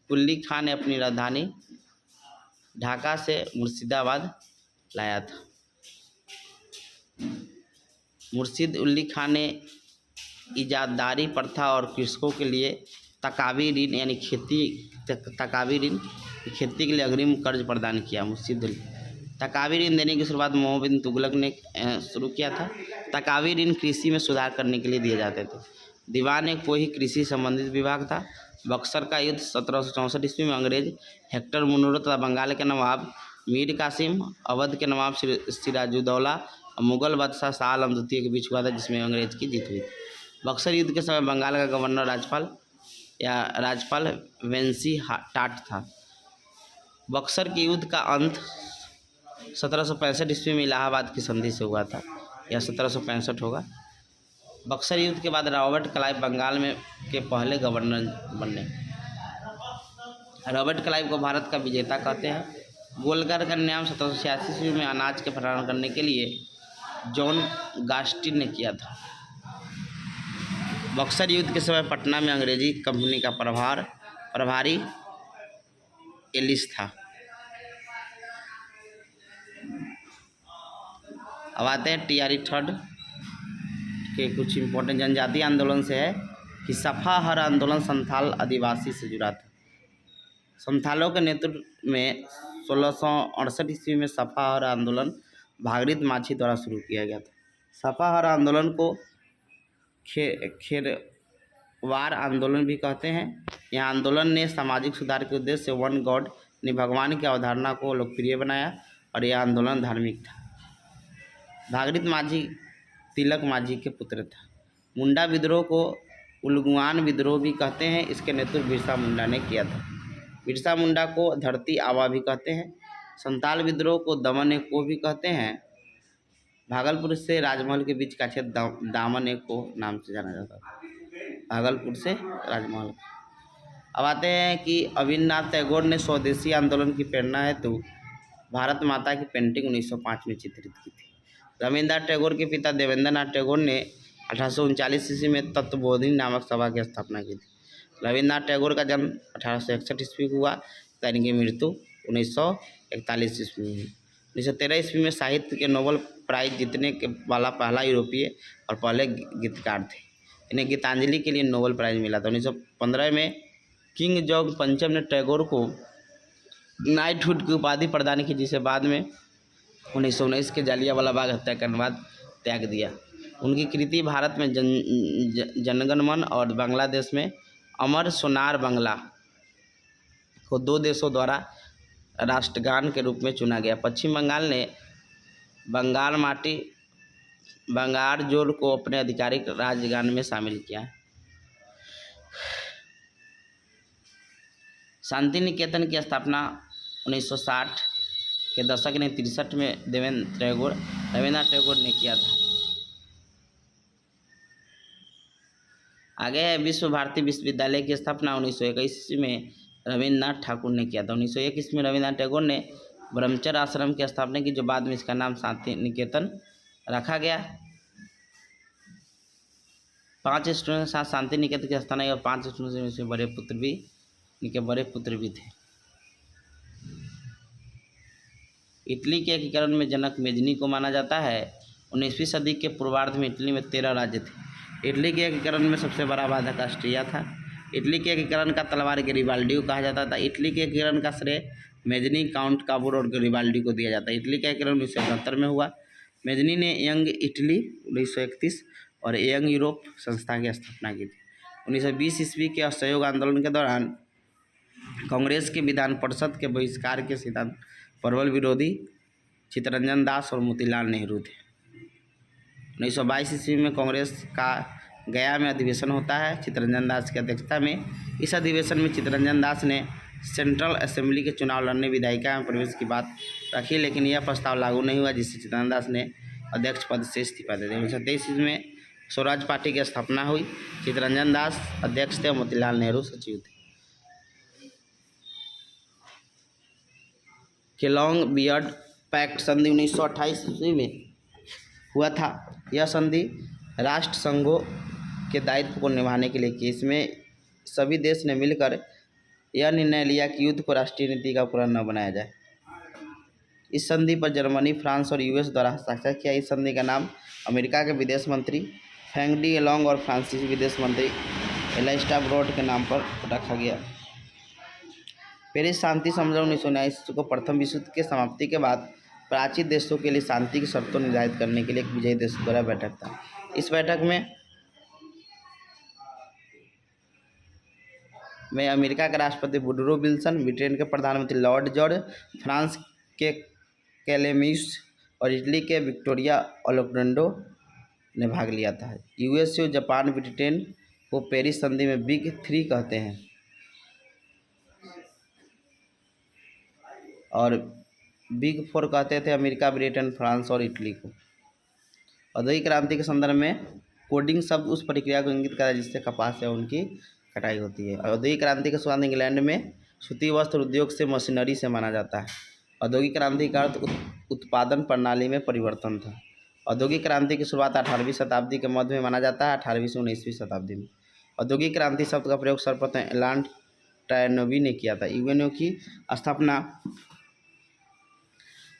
कुल्ली खान ने अपनी राजधानी ढाका से मुर्शिदाबाद लाया था। मुर्शिद उल्ली खान ने इजादारी प्रथा और कृषकों के लिए तकावी ऋण यानी खेती के लिए अग्रिम कर्ज प्रदान किया। मुर्शिद तकावी ऋण देने की शुरुआत मोहम्मद बिन तुगलक ने शुरू किया था। तकावी ऋण कृषि में सुधार करने के लिए दिए जाते थे। दीवान एक कोई कृषि संबंधित विभाग था। बक्सर का युद्ध 1764 ईस्वी में अंग्रेज हेक्टर मुनरो तथा बंगाल के नवाब मीर कासिम, अवध के नवाब सिराजुद्दौला और मुगल बादशाह शाह आलम द्वितीय के बीच हुआ था, जिसमें अंग्रेज की जीत हुई। बक्सर युद्ध के समय बंगाल का गवर्नर राज्यपाल वेंसी टाट था। बक्सर के युद्ध का अंत 1765 ईस्वी में इलाहाबाद की संधि से हुआ था, या 1765 होगा। बक्सर युद्ध के बाद रॉबर्ट क्लाइव बंगाल में के पहले गवर्नर बने। रॉबर्ट क्लाइव को भारत का विजेता कहते हैं। गोलघर का निर्माण 1786 ईस्वी में अनाज के भंडारण करने के लिए जॉन गास्टिन ने किया था। बक्सर युद्ध के समय पटना में अंग्रेजी कंपनी का प्रभारी एलिस था। अब आते हैं टीआरई थर्ड के कुछ इम्पोर्टेंट जनजातीय आंदोलन से है कि सफा हर आंदोलन संथाल आदिवासी से जुड़ा था। संथालों के नेतृत्व में 1668 ईस्वी में सफा हर आंदोलन भागीरथ माछी द्वारा शुरू किया गया था। सफा हर आंदोलन को खेरवार आंदोलन भी कहते हैं। यह आंदोलन ने सामाजिक सुधार के उद्देश्य से वन गॉड यानी भगवान की अवधारणा को लोकप्रिय बनाया और यह आंदोलन धार्मिक था। भागीरथ मांझी तिलक मांझी के पुत्र था। मुंडा विद्रोह को उलगुआन विद्रोह भी कहते हैं। इसके नेतृत्व बिरसा मुंडा ने किया था। बिरसा मुंडा को धरती आवा भी कहते हैं। संताल विद्रोह को दमन एक को भी कहते हैं। भागलपुर से राजमहल के बीच का क्षेत्र दामन एक को नाम से जाना जाता था। भागलपुर से राजमहल। अब आते हैं कि अविनाश टैगोर ने स्वदेशी आंदोलन की प्रेरणा हेतु भारत माता की पेंटिंग 1905 में चित्रित की थी। रविन्द्रनाथ टैगोर के पिता देवेंद्रनाथ टैगोर ने 1839 ईस्वी में तत्वबोधिनी नामक सभा की स्थापना की थी। रविन्द्रनाथ टैगोर का जन्म 1861 ईस्वी को हुआ, तथा इनकी मृत्यु 1941 ईस्वी में हुई। 1913 ईस्वी में साहित्य के नोबेल प्राइज जीतने के वाला पहला यूरोपीय और पहले गीतकार थे। इन्हें गीतांजलि के लिए नोबेल प्राइज़ मिला था। 1915 में किंग जॉर्ज पंचम ने टैगोर को नाइटहुड की उपाधि प्रदान की, जिसे बाद में 1919 के जालियांवाला बाग हत्याकांड बाद त्याग दिया। उनकी कृति भारत में जनगण मन और बांग्लादेश में अमर सोनार बांग्ला को 2 देशों द्वारा राष्ट्रगान के रूप में चुना गया। पश्चिम बंगाल ने बंगार जोड़ को अपने आधिकारिक राज्यगान में शामिल किया है। शांति निकेतन की स्थापना 1960 के दशक ने 63 में रविन्द्रनाथ टैगोर ने किया था। आगे है विश्व भारती विश्वविद्यालय की स्थापना 1921 में रविन्द्रनाथ ठाकुर ने किया था। 1921 में रविन्द्रनाथ टैगोर ने ब्रह्मचर्य आश्रम की स्थापना की, जो बाद में इसका नाम शांति निकेतन रखा गया। 5 स्टूडेंट के साथ शांति निकेतन की स्थापना की और 5 स्टूडेंट से बड़े पुत्र भी थे। इटली के एकीकरण में जनक मेजनी को माना जाता है। 19वीं सदी के पूर्वार्ध में इटली में 13 राज्य थे। इटली के एकीकरण में सबसे बड़ा बाधक ऑस्ट्रिया था। इटली के एकीकरण का तलवार गैरिबाल्डी को कहा जाता था। इटली के एकीकरण का श्रेय मेजनी, काउंट काबूर और गैरिबाल्डी को दिया जाता है। इटली का एकीकरण 1978 में हुआ। मेजनी ने यंग इटली 1931 और यंग यूरोप संस्था की स्थापना की थी। 1920 ईस्वी के असहयोग आंदोलन के दौरान कांग्रेस के विधान परिषद के बहिष्कार के सिद्धांत प्रबल विरोधी चित्तरंजन दास और मोतीलाल नेहरू थे। 1922 ईस्वी में कांग्रेस का गया में अधिवेशन होता है चित्तरंजन दास की अध्यक्षता में। इस अधिवेशन में चित्तरंजन दास ने सेंट्रल असेंबली के चुनाव लड़ने विधायिका में प्रवेश की बात रखी, लेकिन यह प्रस्ताव लागू नहीं हुआ, जिससे चित्तरंजन दास ने अध्यक्ष पद से इस्तीफा दे दिया। 1923 में स्वराज पार्टी की स्थापना हुई। चित्तरंजन दास अध्यक्ष थे और मोतीलाल नेहरू सचिव थे। केलोंग बियर्ड पैक्ट संधि 1928 ईस्वी में हुआ था। यह संधि राष्ट्र संघों के दायित्व को निभाने के लिए की। इसमें सभी देश ने मिलकर यह निर्णय लिया कि युद्ध को राष्ट्रीय नीति का उपकरण न बनाया जाए। इस संधि पर जर्मनी, फ्रांस और यूएस द्वारा हस्ताक्षर किया। इस संधि का नाम अमेरिका के विदेश मंत्री फ्रैंक डी एलोंग और फ्रांसीसी विदेश मंत्री एलिस्टा ब्रॉड के नाम पर रखा गया। पेरिस शांति समझौता 1919 को प्रथम विश्व युद्ध के समाप्ति के बाद प्राचीन देशों के लिए शांति की शर्तों निर्धारित करने के लिए एक विजयी देशों द्वारा बैठक था। इस बैठक में अमेरिका के राष्ट्रपति वुडरो विल्सन, ब्रिटेन के प्रधानमंत्री लॉर्ड जॉर्ज, फ्रांस के कैलेमियस और इटली के विक्टोरिया ओलेग्रेंडो ने भाग लिया था। यूएसए, जापान, ब्रिटेन को पेरिस संधि में बिग 3 कहते हैं और बिग 4 कहते थे अमेरिका, ब्रिटेन, फ्रांस और इटली को। औद्योगिक क्रांति के संदर्भ में कोडिंग शब्द उस प्रक्रिया को इंगित करता है जिससे कपास या उनकी कटाई होती है। औद्योगिक क्रांति के शुरुआत इंग्लैंड में सूती वस्त्र उद्योग से मशीनरी से माना जाता है। औद्योगिक क्रांति का अर्थ उत्पादन प्रणाली में परिवर्तन था। औद्योगिक क्रांति की शुरुआत 18वीं शताब्दी के मध्य में माना जाता है, 18वीं से 19वीं शताब्दी में। औद्योगिक क्रांति शब्द का प्रयोग सर्वप्रथम एलान ट्रायनोवी ने किया था। यूएनओ की स्थापना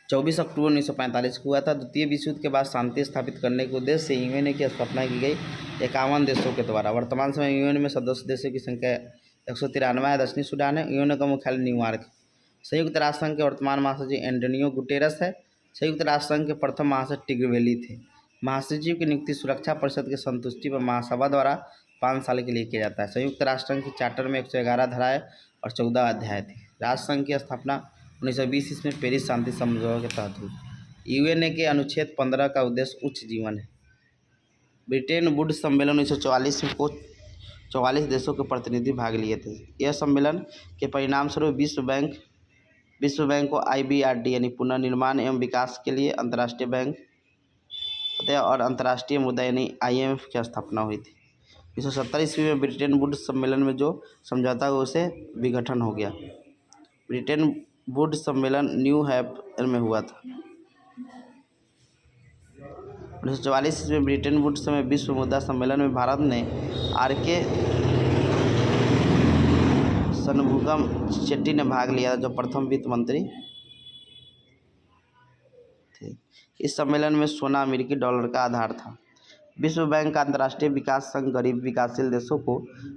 24 अक्टूबर 1945 को हुआ था। द्वितीय विश्व युद्ध के बाद शांति स्थापित करने के उद्देश्य से यूएनओ की स्थापना की गई 51 देशों के द्वारा। वर्तमान समय यूएनओ में सदस्य देशों की संख्या 193 है। दक्षिणी सूडान है। यूएनओ का मुख्यालय न्यूयॉर्क। संयुक्त राष्ट्र संघ के वर्तमान महासचिव एंटोनियो गुटेरस है। संयुक्त राष्ट्र संघ के प्रथम महासचिव टिग्रवेली थे। महासचिव की नियुक्ति सुरक्षा परिषद की संतुष्टि पर महासभा द्वारा 5 साल के लिए किया जाता है। संयुक्त राष्ट्र संघ की चार्टर में 111 धाराएं और 14 अध्याय थे। राष्ट्र संघ की स्थापना 1920 ईस्वी में पेरिस शांति समझौते के तहत हुई। यूएनए के अनुच्छेद 15 का उद्देश्य उच्च जीवन है। ब्रिटेन वुड सम्मेलन 1944 में 44 देशों के प्रतिनिधि भाग लिए थे। यह सम्मेलन के परिणामस्वरूप विश्व बैंक को IBRD यानी पुनर्निर्माण एवं विकास के लिए अंतर्राष्ट्रीय बैंक और अंतर्राष्ट्रीय मुद्रा यानी IMF की स्थापना हुई थी। 1970 ईस्वी में ब्रिटेन वुड सम्मेलन में जो समझौता हुआ उसे विघटन हो गया। ब्रिटेन वुड सम्मेलन न्यू हैम्पशायर में हुआ था। 1944 ईस्वी में ब्रिटेन वुड समय विश्व मुद्रा सम्मेलन में भारत ने RK शनमुगम चेट्टी ने भाग लिया, जो प्रथम वित्त मंत्री थे। इस सम्मेलन में सोना अमेरिकी डॉलर का आधार था। विश्व बैंक का अंतर्राष्ट्रीय विकास संघ गरीब विकासशील देशों को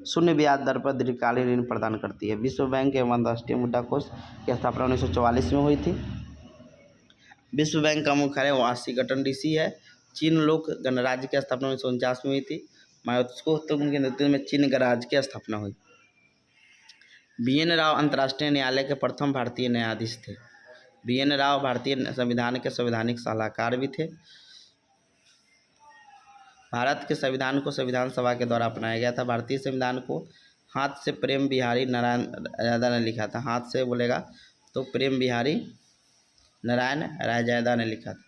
शून्य ब्याज दर पर दीर्घकालीन ऋण प्रदान करती है। विश्व बैंक एवं अंतर्राष्ट्रीय मुद्रा कोष की स्थापना 1944 में हुई थी। विश्व बैंक का मुख्यालय वाशिंगटन डीसी है। चीन लोक गणराज्य की स्थापना 1949 में हुई थी। माओत्से तुंग के नेतृत्व में चीन गणराज्य की स्थापना हुई। BN राव अंतर्राष्ट्रीय न्यायालय के प्रथम भारतीय न्यायाधीश थे। BN राव भारतीय संविधान के संवैधानिक सलाहकार भी थे। भारत के संविधान को संविधान सभा के द्वारा अपनाया गया था। भारतीय संविधान को हाथ से प्रेम बिहारी नारायण रायजादा ने लिखा था। हाथ से बोलेगा तो प्रेम बिहारी नारायण रायजादा ने लिखा था।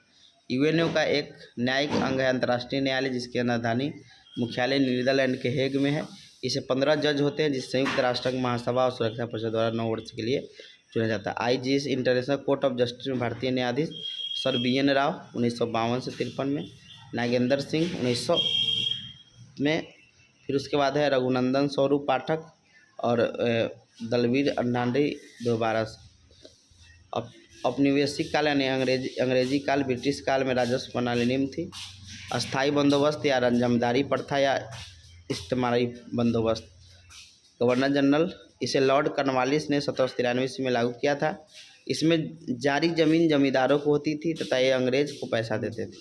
UNO का एक न्यायिक अंग है अंतर्राष्ट्रीय न्यायालय, जिसके राजधानी मुख्यालय नीदरलैंड के हेग में है। इसे 15 जज होते हैं, जिस संयुक्त राष्ट्र महासभा और सुरक्षा परिषद द्वारा 9 वर्ष के लिए चुना जाता है। IGS international court of justice में भारतीय न्यायाधीश सर BN राव 1952 से 53 में, नागेंद्र सिंह 1900 में, फिर उसके बाद है रघुनंदन स्वरूप पाठक और दलवीर अंडारी 2012 से। औपनिवेशिक काल यानी अंग्रेजी काल, ब्रिटिश काल में राजस्व प्रणाली निम्न थी। अस्थायी बंदोबस्त या जमींदारी प्रथा या इस्तेमारी बंदोबस्त। गवर्नर जनरल इसे लॉर्ड कॉर्नवालिस ने 1793 में लागू किया था। इसमें जारी जमीन जमींदारों को होती थी तथा ये अंग्रेज को पैसा देते थे।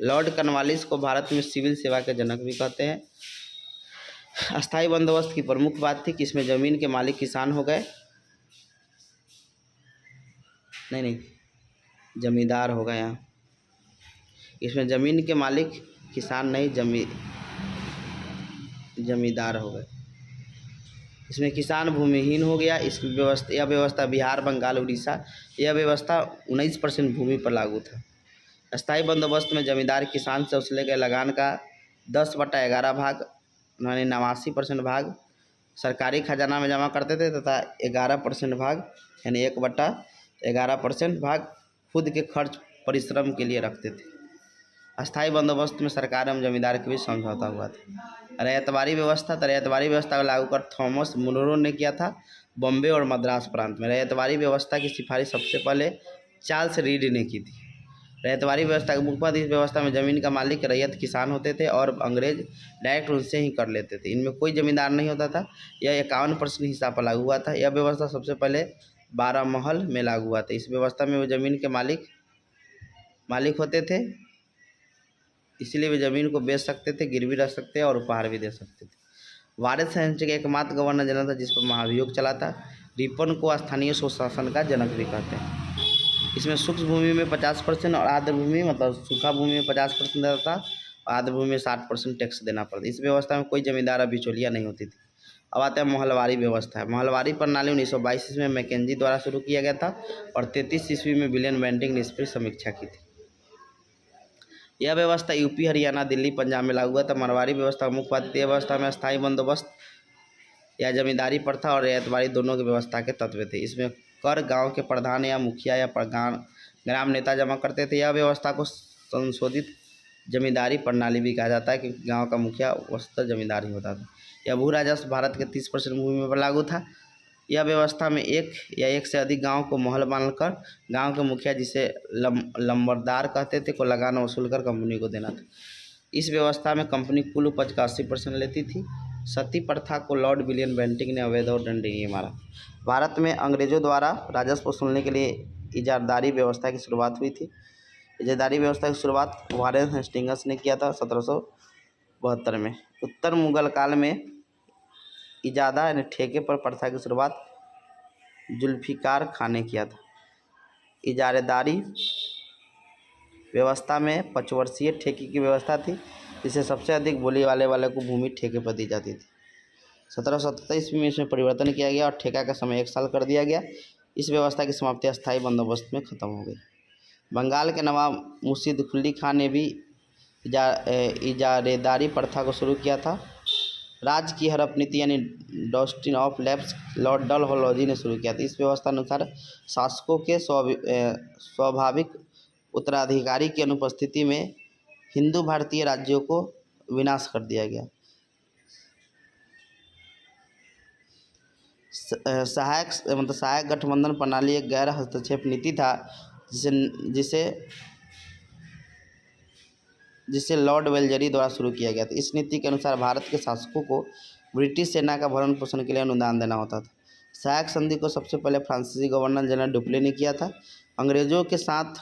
लॉर्ड कॉर्नवालिस को भारत में सिविल सेवा के जनक भी कहते हैं। अस्थायी बंदोबस्त की प्रमुख बात थी कि इसमें जमीन के मालिक किसान हो गए, नहीं जमींदार हो गए। यहाँ इसमें ज़मीन के मालिक किसान नहीं जमींदार हो गए। इसमें किसान भूमिहीन हो गया। इस यह व्यवस्था बिहार, बंगाल, उड़ीसा, यह व्यवस्था 19% भूमि पर लागू था। अस्थायी बंदोबस्त में जमींदार किसान से वसूले गए लगान का 10/11 भाग यानी 89% भाग सरकारी खजाना में जमा करते थे तथा 11% भाग यानी 1/11% भाग खुद के खर्च परिश्रम के लिए रखते थे। अस्थायी बंदोबस्त में सरकार एवं जमींदार के बीच समझौता हुआ था। रैयतवारी व्यवस्था को लागू कर थॉमस मुनरो ने किया था बॉम्बे और मद्रास प्रांत में। रैयतवारी व्यवस्था की सिफारिश सबसे पहले चार्ल्स रीड ने की थी। रैयतवारी व्यवस्था का मुख्य बात, इस व्यवस्था में ज़मीन का मालिक रैयत किसान होते थे और अंग्रेज डायरेक्ट उनसे ही कर लेते थे। इनमें कोई जमींदार नहीं होता था। यह 51% हिस्सा पर लागू हुआ था। यह व्यवस्था सबसे पहले 12 महल में लागू हुआ था। इस व्यवस्था में वो ज़मीन के मालिक होते थे, इसलिए वे ज़मीन को बेच सकते थे, गिरवी रख सकते और उपहार भी दे सकते थे। वारिस हेस्टिंग्स के एकमात्र गवर्नर जनरल था जिस पर महाभियोग चला था। रिपन को स्थानीय स्वशासन का जनक भी कहते हैं। इसमें शुष्क भूमि में 50% और आर्द्र भूमि मतलब सूखा भूमि में 50% देता था और आर्द्र भूमि में 60% टैक्स देना पड़ता। इस व्यवस्था में कोई जमींदार और बिचौलिया नहीं होती थी। अब आता है महलवारी व्यवस्था। महलवारी प्रणाली 1922 में मैकेंजी द्वारा शुरू किया गया था और 33 ईस्वी में विलियम बेंटिंग ने इस पर समीक्षा की थी। यह व्यवस्था यूपी, हरियाणा, दिल्ली, पंजाब में लागू हुआ था। महलवारी व्यवस्था का मुख्य बात, यह व्यवस्था में अस्थायी बंदोबस्त या जमींदारी प्रथा और रैयतवारी दोनों की व्यवस्था के तत्व थे। इसमें कर गांव के प्रधान या मुखिया या ग्राम नेता जमा करते थे। यह व्यवस्था को संशोधित जमींदारी प्रणाली भी कहा जाता है क्योंकि गांव का मुखिया वस्तुतः जमींदार ही होता था। यह भू राजस्व भारत के 30% भूमि पर लागू था। यह व्यवस्था में एक या एक से अधिक गांव को महल मानकर गांव के मुखिया, जिसे लंबरदार कहते थे, को लगान वसूल कर कंपनी को देना था। इस व्यवस्था में कंपनी कुल उपज का 80% लेती थी। सती प्रथा को लॉर्ड विलियम बेंटिंग ने अवैध और दंडनीय माना। भारत में अंग्रेजों द्वारा राजस्व वसूलने के लिए इजारदारी व्यवस्था की शुरुआत हुई थी। इजारदारी व्यवस्था की शुरुआत वारेन हेस्टिंग्स ने किया था 1772 में। उत्तर मुगल काल में इजादा यानी ठेके पर प्रथा की शुरुआत जुल्फिकार खान ने किया था। इजारेदारी व्यवस्था में 5 वर्षीय ठेके की व्यवस्था थी, जिसे सबसे अधिक बोली वाले को भूमि ठेके पर दी जाती थी। 1777 ईस्वी में इसमें परिवर्तन किया गया और ठेका का समय 1 साल कर दिया गया। इस व्यवस्था की समाप्ति अस्थायी बंदोबस्त में ख़त्म हो गई। बंगाल के नवाब मुर्शिद कुली खान ने भी इजारेदारी प्रथा को शुरू किया था। राज्य की हड़प नीति यानी doctrine of lapse Lord Dalhousie ने शुरू किया था। इस व्यवस्था अनुसार शासकों के स्वाभाविक उत्तराधिकारी की अनुपस्थिति में हिंदू भारतीय राज्यों को विनाश कर दिया गया। सहायक गठबंधन प्रणाली एक गैर हस्तक्षेप नीति था जिसे जिसे लॉर्ड वेलजरी द्वारा शुरू किया गया था। इस नीति के अनुसार भारत के शासकों को ब्रिटिश सेना का भरण पोषण के लिए अनुदान देना होता था। सहायक संधि को सबसे पहले फ्रांसीसी गवर्नर जनरल डुप्ले ने किया था। अंग्रेजों के साथ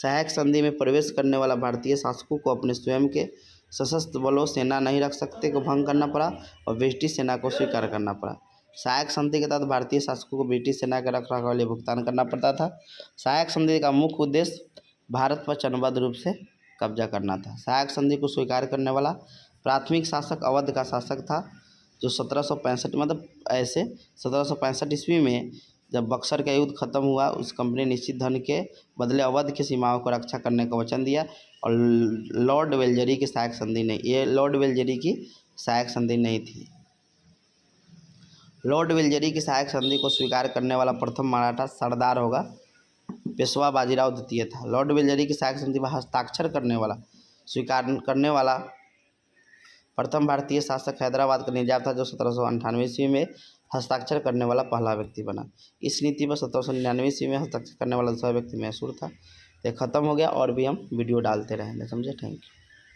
सहायक संधि में प्रवेश करने वाला भारतीय शासकों को अपने स्वयं के सशस्त्र बलों सेना नहीं रख सकते को भंग करना पड़ा और ब्रिटिश सेना को स्वीकार करना पड़ा। सहायक संधि के तहत भारतीय शासकों को ब्रिटिश सेना के रखरखाव के लिए भुगतान करना पड़ता था। सहायक संधि का मुख्य उद्देश्य भारत पर चरणबद्ध रूप से कब्जा करना था। सहायक संधि को स्वीकार करने वाला प्राथमिक शासक अवध का शासक था, जो 1765 मतलब ऐसे 1765 ईस्वी में जब बक्सर का युद्ध खत्म हुआ, उस कंपनी निश्चित धन के बदले अवध की सीमाओं को रक्षा करने का वचन दिया और लॉर्ड वेलजरी की सहायक संधि नहीं, ये लॉर्ड वेलजरी की सहायक संधि नहीं थी। लॉर्ड वेलजरी की सहायक संधि को स्वीकार करने वाला प्रथम मराठा सरदार होगा पेशवा बाजीराव द्वितीय था। लॉर्ड वेलजरी की सहायक संधि पर हस्ताक्षर करने वाला स्वीकार करने वाला प्रथम भारतीय शासक हैदराबाद का निजाम था, जो 1798 ईस्वी में हस्ताक्षर करने वाला पहला व्यक्ति बना। इस नीति पर 1799 ईस्वी में हस्ताक्षर करने वाला दूसरा व्यक्ति मैसूर था। ये खत्म हो गया और भी हम वीडियो डालते रहेंगे। समझे? Thank you.